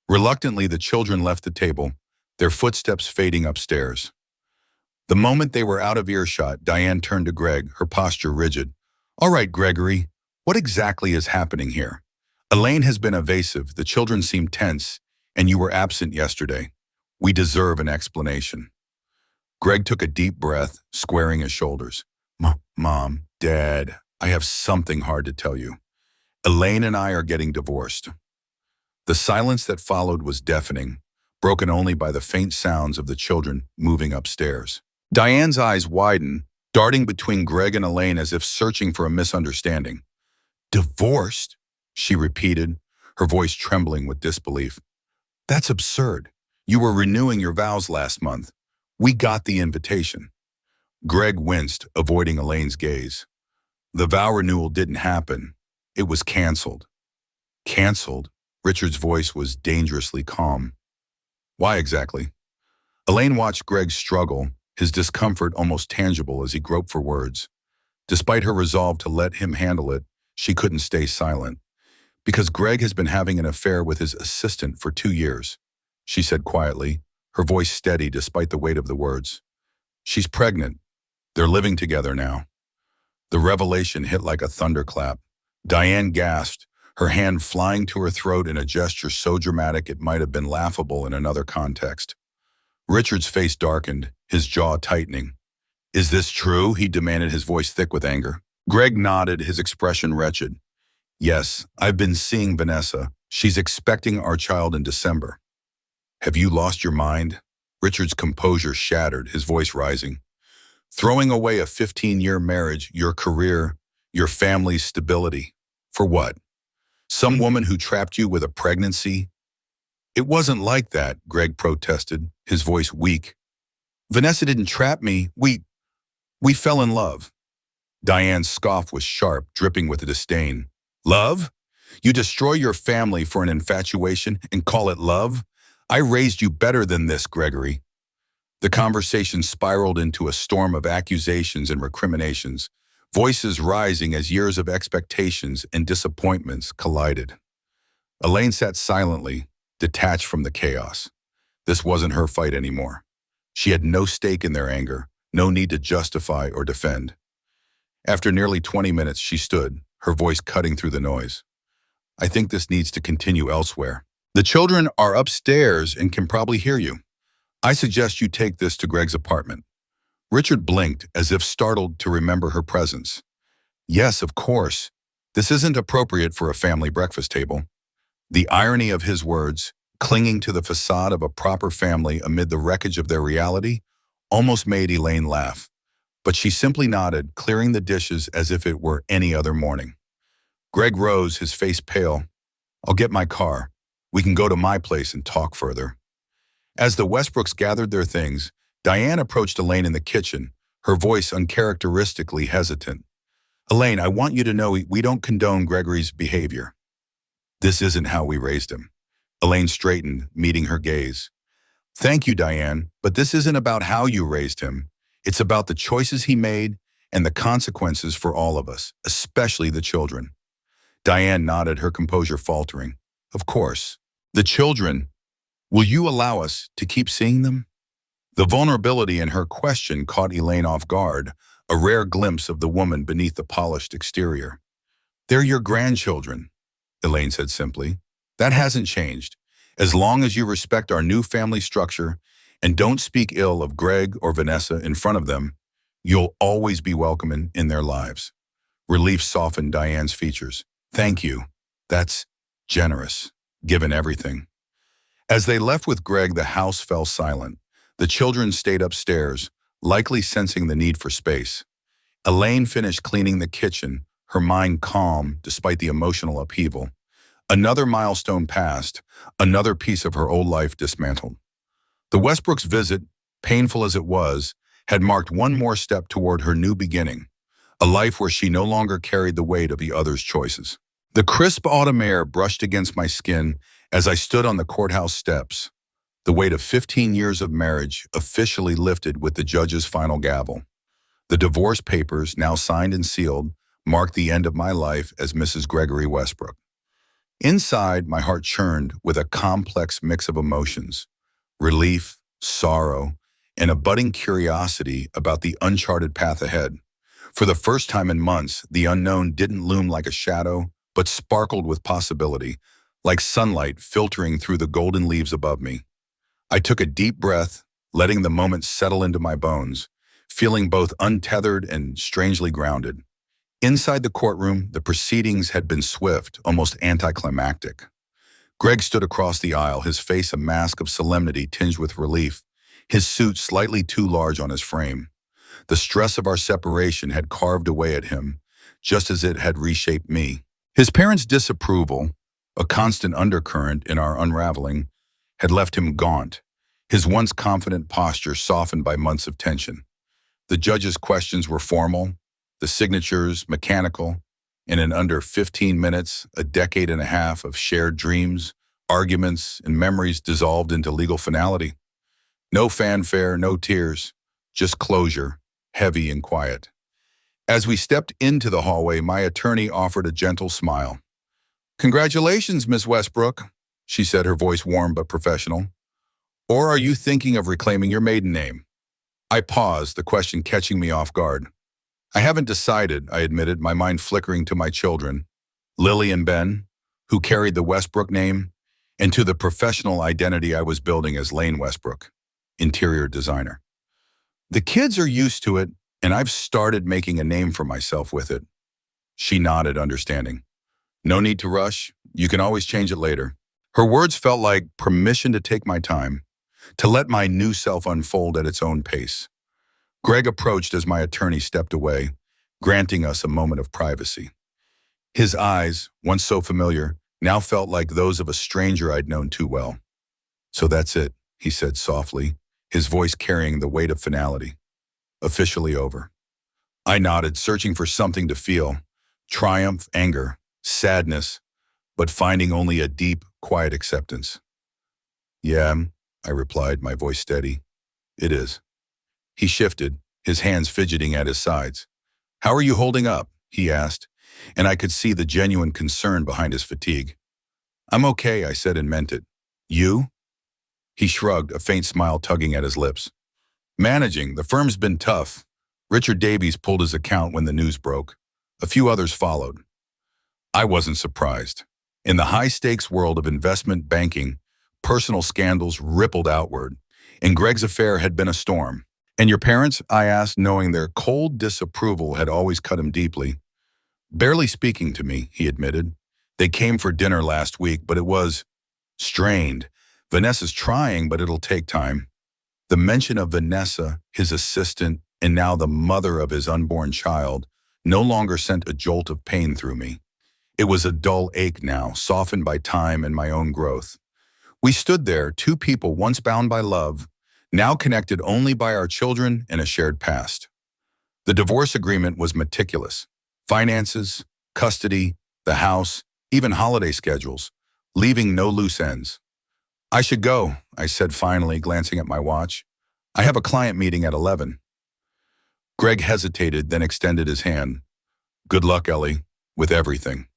Reluctantly, the children left the table, their footsteps fading upstairs. The moment they were out of earshot, Diane turned to Greg, her posture rigid. "All right, Gregory, what exactly is happening here? Elaine has been evasive, the children seem tense, and you were absent yesterday. We deserve an explanation." Greg took a deep breath, squaring his shoulders. Mom, Dad, I have something hard to tell you. Elaine and I are getting divorced." The silence that followed was deafening, broken only by the faint sounds of the children moving upstairs. Diane's eyes widened, darting between Greg and Elaine as if searching for a misunderstanding. "Divorced?" she repeated, her voice trembling with disbelief. "That's absurd. You were renewing your vows last month. We got the invitation." Greg winced, avoiding Elaine's gaze. "The vow renewal didn't happen. It was canceled." "Canceled?" Richard's voice was dangerously calm. "Why exactly?" Elaine watched Greg struggle, his discomfort almost tangible as he groped for words. Despite her resolve to let him handle it, she couldn't stay silent. Because Greg has been having an affair with his assistant for 2 years, she said quietly, her voice steady despite the weight of the words. She's pregnant. They're living together now. The revelation hit like a thunderclap. Diane gasped, her hand flying to her throat in a gesture so dramatic it might have been laughable in another context. Richard's face darkened, his jaw tightening. Is this true? He demanded, his voice thick with anger. Greg nodded, his expression wretched. Yes, I've been seeing Vanessa. She's expecting our child in December. Have you lost your mind? Richard's composure shattered, his voice rising. Throwing away a 15-year marriage, your career, your family's stability. For what? Some woman who trapped you with a pregnancy? It wasn't like that, Greg protested, his voice weak. Vanessa didn't trap me. We fell in love. Diane's scoff was sharp, dripping with disdain. Love? You destroy your family for an infatuation and call it love? I raised you better than this, Gregory. The conversation spiraled into a storm of accusations and recriminations, voices rising as years of expectations and disappointments collided. Elaine sat silently, detached from the chaos. This wasn't her fight anymore. She had no stake in their anger, no need to justify or defend. After nearly 20 minutes, she stood, her voice cutting through the noise. I think this needs to continue elsewhere. The children are upstairs and can probably hear you. I suggest you take this to Greg's apartment. Richard blinked as if startled to remember her presence. Yes, of course. This isn't appropriate for a family breakfast table. The irony of his words, clinging to the facade of a proper family amid the wreckage of their reality, almost made Elaine laugh. But she simply nodded, clearing the dishes as if it were any other morning. Greg rose, his face pale. I'll get my car. We can go to my place and talk further. As the Westbrooks gathered their things, Diane approached Elaine in the kitchen, her voice uncharacteristically hesitant. Elaine, I want you to know we don't condone Gregory's behavior. This isn't how we raised him. Elaine straightened, meeting her gaze. Thank you, Diane, but this isn't about how you raised him. It's about the choices he made and the consequences for all of us, especially the children. Diane nodded, her composure faltering. Of course. The children. Will you allow us to keep seeing them? The vulnerability in her question caught Elaine off guard, a rare glimpse of the woman beneath the polished exterior. They're your grandchildren, Elaine said simply. That hasn't changed. As long as you respect our new family structure and don't speak ill of Greg or Vanessa in front of them, you'll always be welcome in their lives. Relief softened Diane's features. Thank you. That's generous, given everything. As they left with Greg, the house fell silent. The children stayed upstairs, likely sensing the need for space. Elaine finished cleaning the kitchen, her mind calm despite the emotional upheaval. Another milestone passed, another piece of her old life dismantled. The Westbrooks' visit, painful as it was, had marked one more step toward her new beginning, a life where she no longer carried the weight of the others' choices. The crisp autumn air brushed against my skin as I stood on the courthouse steps, the weight of 15 years of marriage officially lifted with the judge's final gavel. The divorce papers, now signed and sealed, marked the end of my life as Mrs. Gregory Westbrook. Inside, my heart churned with a complex mix of emotions, relief, sorrow, and a budding curiosity about the uncharted path ahead. For the first time in months, the unknown didn't loom like a shadow, but sparkled with possibility, like sunlight filtering through the golden leaves above me. I took a deep breath, letting the moment settle into my bones, feeling both untethered and strangely grounded. Inside the courtroom, the proceedings had been swift, almost anticlimactic. Greg stood across the aisle, his face a mask of solemnity tinged with relief, his suit slightly too large on his frame. The stress of our separation had carved away at him, just as it had reshaped me. His parents' disapproval, a constant undercurrent in our unraveling, had left him gaunt, his once confident posture softened by months of tension. The judge's questions were formal, the signatures mechanical, and in under 15 minutes, a decade and a half of shared dreams, arguments, and memories dissolved into legal finality. No fanfare, no tears, just closure, heavy and quiet. As we stepped into the hallway, my attorney offered a gentle smile. "Congratulations, Miss Westbrook," she said, her voice warm but professional. "Or are you thinking of reclaiming your maiden name?" I paused, the question catching me off guard. "I haven't decided," I admitted, my mind flickering to my children, Lily and Ben, who carried the Westbrook name, and to the professional identity I was building as Elaine Westbrook, interior designer. "The kids are used to it, and I've started making a name for myself with it." She nodded, understanding. "No need to rush. You can always change it later." Her words felt like permission to take my time, to let my new self unfold at its own pace. Greg approached as my attorney stepped away, granting us a moment of privacy. His eyes, once so familiar, now felt like those of a stranger I'd known too well. "So that's it," he said softly, his voice carrying the weight of finality. "Officially over." I nodded, searching for something to feel. Triumph, anger, sadness, but finding only a deep, quiet acceptance. "Yeah," I replied, my voice steady. "It is." He shifted, his hands fidgeting at his sides. "How are you holding up?" he asked, and I could see the genuine concern behind his fatigue. "I'm okay," I said and meant it. "You?" He shrugged, a faint smile tugging at his lips. "Managing. The firm's been tough." Richard Davies pulled his account when the news broke. A few others followed. I wasn't surprised. In the high-stakes world of investment banking, personal scandals rippled outward, and Greg's affair had been a storm. "And your parents?" I asked, knowing their cold disapproval had always cut him deeply. "Barely speaking to me," he admitted. "They came for dinner last week, but it was strained. Vanessa's trying, but it'll take time." The mention of Vanessa, his assistant, and now the mother of his unborn child, no longer sent a jolt of pain through me. It was a dull ache now, softened by time and my own growth. We stood there, two people once bound by love, now connected only by our children and a shared past. The divorce agreement was meticulous. Finances, custody, the house, even holiday schedules, leaving no loose ends. "I should go," I said finally, glancing at my watch. "I have a client meeting at 11. Greg hesitated, then extended his hand. "Good luck, Ellie, with everything."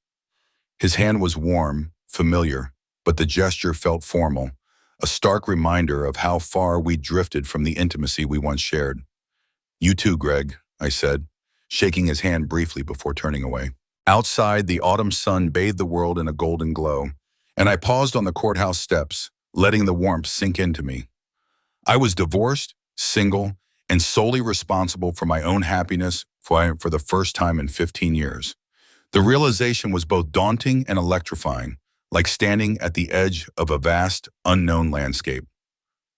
His hand was warm, familiar, but the gesture felt formal, a stark reminder of how far we drifted from the intimacy we once shared. "You too, Greg," I said, shaking his hand briefly before turning away. Outside, the autumn sun bathed the world in a golden glow, and I paused on the courthouse steps, letting the warmth sink into me. I was divorced, single, and solely responsible for my own happiness for the first time in 15 years. The realization was both daunting and electrifying, like standing at the edge of a vast, unknown landscape.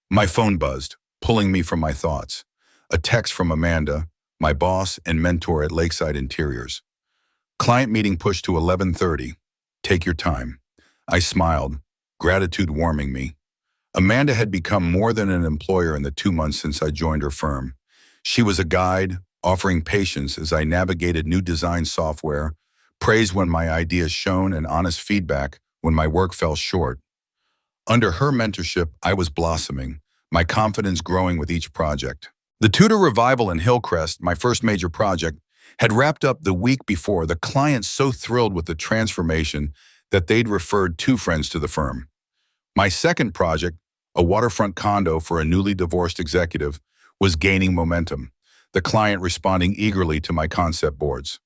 My phone buzzed, pulling me from my thoughts. A text from Amanda, my boss and mentor at Lakeside Interiors. "Client meeting pushed to 11:30. Take your time." I smiled, gratitude warming me. Amanda had become more than an employer in the 2 months since I joined her firm. She was a guide, offering patience as I navigated new design software, praise when my ideas shone, and honest feedback when my work fell short. Under her mentorship, I was blossoming, my confidence growing with each project. The Tudor Revival in Hillcrest, my first major project, had wrapped up the week before, the client so thrilled with the transformation that they'd referred 2 friends to the firm. My second project, a waterfront condo for a newly divorced executive, was gaining momentum, the client responding eagerly to my concept boards.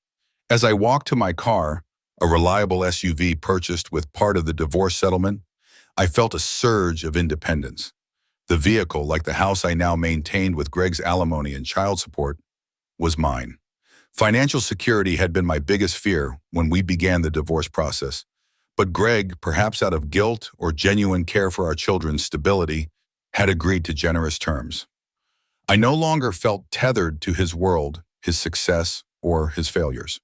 As I walked to my car, a reliable SUV purchased with part of the divorce settlement, I felt a surge of independence. The vehicle, like the house I now maintained with Greg's alimony and child support, was mine. Financial security had been my biggest fear when we began the divorce process, but Greg, perhaps out of guilt or genuine care for our children's stability, had agreed to generous terms. I no longer felt tethered to his world, his success, or his failures.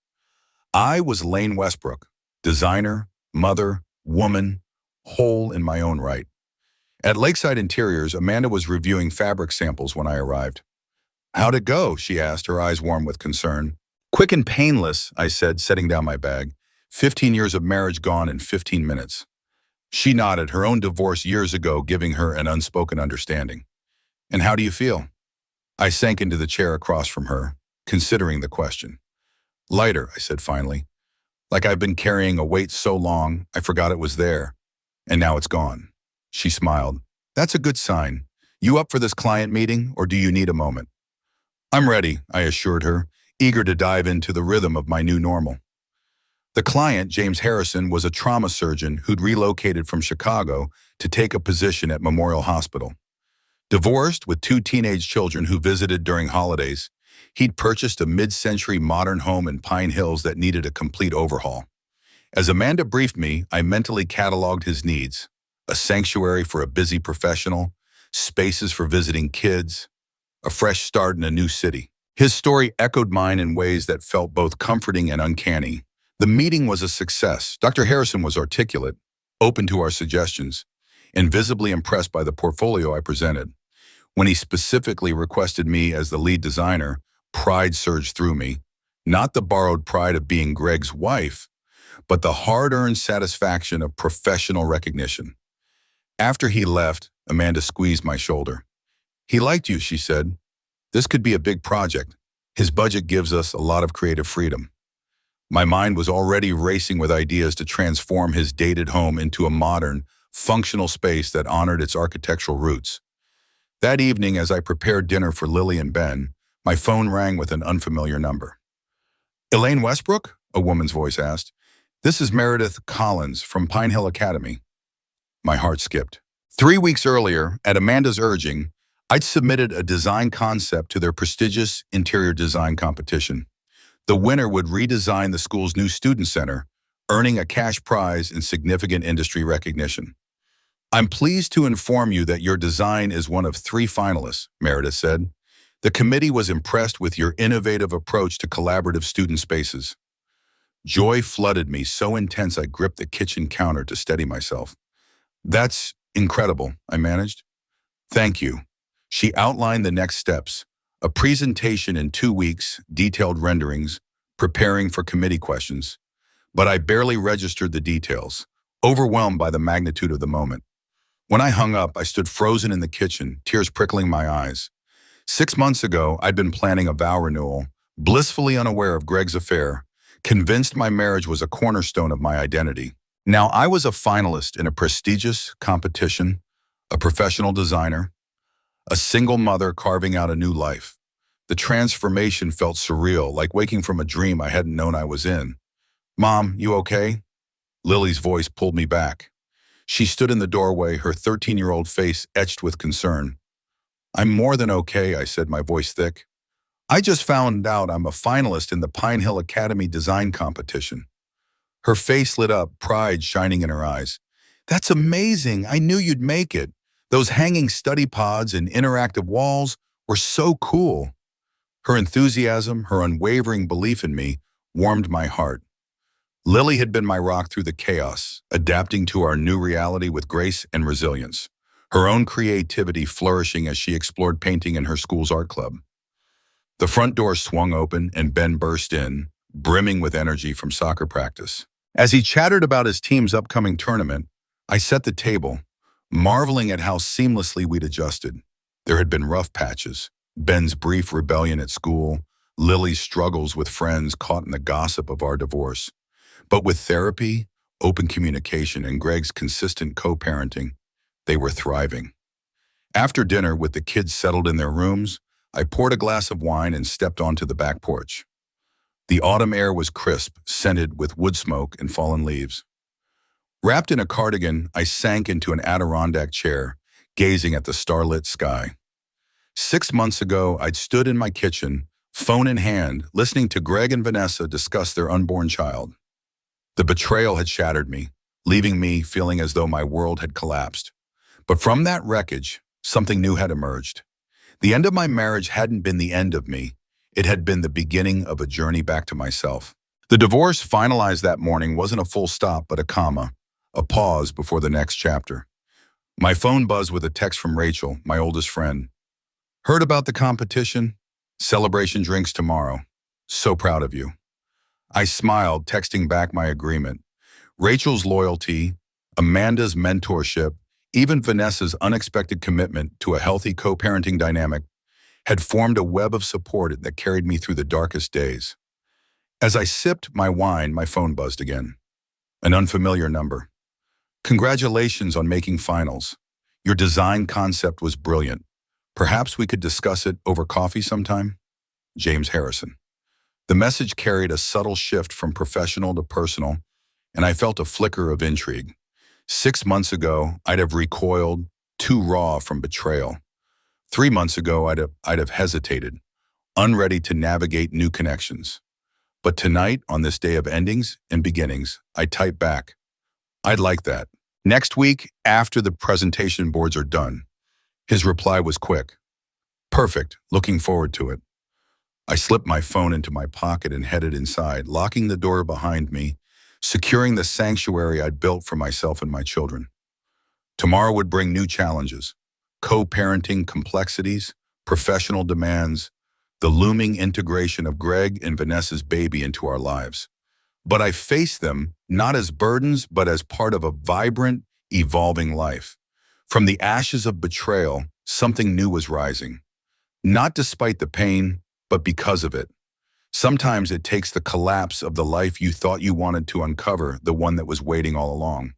I was Elaine Westbrook, designer, mother, woman, whole in my own right. At Lakeside Interiors, Amanda was reviewing fabric samples when I arrived. "How'd it go?" she asked, her eyes warm with concern. "Quick and painless," I said, setting down my bag. 15 years of marriage gone in 15 minutes. She nodded, her own divorce years ago giving her an unspoken understanding. "And how do you feel?" I sank into the chair across from her, considering the question. Lighter, I said finally. Like I've been carrying a weight so long, I forgot it was there. And now it's gone. She smiled. That's a good sign. You up for this client meeting, or do you need a moment? I'm ready, I assured her, eager to dive into the rhythm of my new normal. The client, James Harrison, was a trauma surgeon who'd relocated from Chicago to take a position at Memorial Hospital. Divorced with 2 teenage children who visited during holidays, he'd purchased a mid-century modern home in Pine Hills that needed a complete overhaul. As Amanda briefed me, I mentally cataloged his needs: a sanctuary for a busy professional, spaces for visiting kids, a fresh start in a new city. His story echoed mine in ways that felt both comforting and uncanny. The meeting was a success. Dr. Harrison was articulate, open to our suggestions, and visibly impressed by the portfolio I presented. When he specifically requested me as the lead designer, pride surged through me. Not the borrowed pride of being Greg's wife, but the hard-earned satisfaction of professional recognition. After he left, Amanda squeezed my shoulder. He liked you, she said. This could be a big project. His budget gives us a lot of creative freedom. My mind was already racing with ideas to transform his dated home into a modern, functional space that honored its architectural roots. That evening, as I prepared dinner for Lily and Ben, my phone rang with an unfamiliar number. Elaine Westbrook? A woman's voice asked. This is Meredith Collins from Pine Hill Academy. My heart skipped. 3 weeks earlier, at Amanda's urging, I'd submitted a design concept to their prestigious interior design competition. The winner would redesign the school's new student center, earning a cash prize and significant industry recognition. I'm pleased to inform you that your design is one of 3 finalists, Meredith said. The committee was impressed with your innovative approach to collaborative student spaces. Joy flooded me, so intense I gripped the kitchen counter to steady myself. That's incredible, I managed. Thank you. She outlined the next steps: a presentation in 2 weeks, detailed renderings, preparing for committee questions. But I barely registered the details, overwhelmed by the magnitude of the moment. When I hung up, I stood frozen in the kitchen, tears prickling my eyes. 6 months ago, I'd been planning a vow renewal, blissfully unaware of Greg's affair, convinced my marriage was a cornerstone of my identity. Now I was a finalist in a prestigious competition, a professional designer, a single mother carving out a new life. The transformation felt surreal, like waking from a dream I hadn't known I was in. Mom, you okay? Lily's voice pulled me back. She stood in the doorway, her 13-year-old face etched with concern. I'm more than okay, I said, my voice thick. I just found out I'm a finalist in the Pine Hill Academy design competition. Her face lit up, pride shining in her eyes. That's amazing. I knew you'd make it. Those hanging study pods and interactive walls were so cool. Her enthusiasm, her unwavering belief in me, warmed my heart. Lily had been my rock through the chaos, adapting to our new reality with grace and resilience, her own creativity flourishing as she explored painting in her school's art club. The front door swung open and Ben burst in, brimming with energy from soccer practice. As he chattered about his team's upcoming tournament, I set the table, marveling at how seamlessly we'd adjusted. There had been rough patches: Ben's brief rebellion at school, Lily's struggles with friends caught in the gossip of our divorce. But with therapy, open communication, and Greg's consistent co-parenting, they were thriving. After dinner, with the kids settled in their rooms, I poured a glass of wine and stepped onto the back porch. The autumn air was crisp, scented with wood smoke and fallen leaves. Wrapped in a cardigan, I sank into an Adirondack chair, gazing at the starlit sky. 6 months ago, I'd stood in my kitchen, phone in hand, listening to Greg and Vanessa discuss their unborn child. The betrayal had shattered me, leaving me feeling as though my world had collapsed. But from that wreckage, something new had emerged. The end of my marriage hadn't been the end of me. It had been the beginning of a journey back to myself. The divorce finalized that morning wasn't a full stop, but a comma, a pause before the next chapter. My phone buzzed with a text from Rachel, my oldest friend. Heard about the competition? Celebration drinks tomorrow. So proud of you. I smiled, texting back my agreement. Rachel's loyalty, Amanda's mentorship, even Vanessa's unexpected commitment to a healthy co-parenting dynamic had formed a web of support that carried me through the darkest days. As I sipped my wine, my phone buzzed again. An unfamiliar number. Congratulations on making finals. Your design concept was brilliant. Perhaps we could discuss it over coffee sometime? James Harrison. The message carried a subtle shift from professional to personal, and I felt a flicker of intrigue. 6 months ago, I'd have recoiled, too raw from betrayal. 3 months ago, I'd have hesitated, unready to navigate new connections. But tonight, on this day of endings and beginnings, I type back, I'd like that. Next week, after the presentation boards are done. His reply was quick. Perfect, looking forward to it. I slipped my phone into my pocket and headed inside, locking the door behind me, securing the sanctuary I'd built for myself and my children. Tomorrow would bring new challenges, co-parenting complexities, professional demands, the looming integration of Greg and Vanessa's baby into our lives. But I faced them not as burdens, but as part of a vibrant, evolving life. From the ashes of betrayal, something new was rising. Not despite the pain, but because of it. Sometimes it takes the collapse of the life you thought you wanted to uncover, the one that was waiting all along.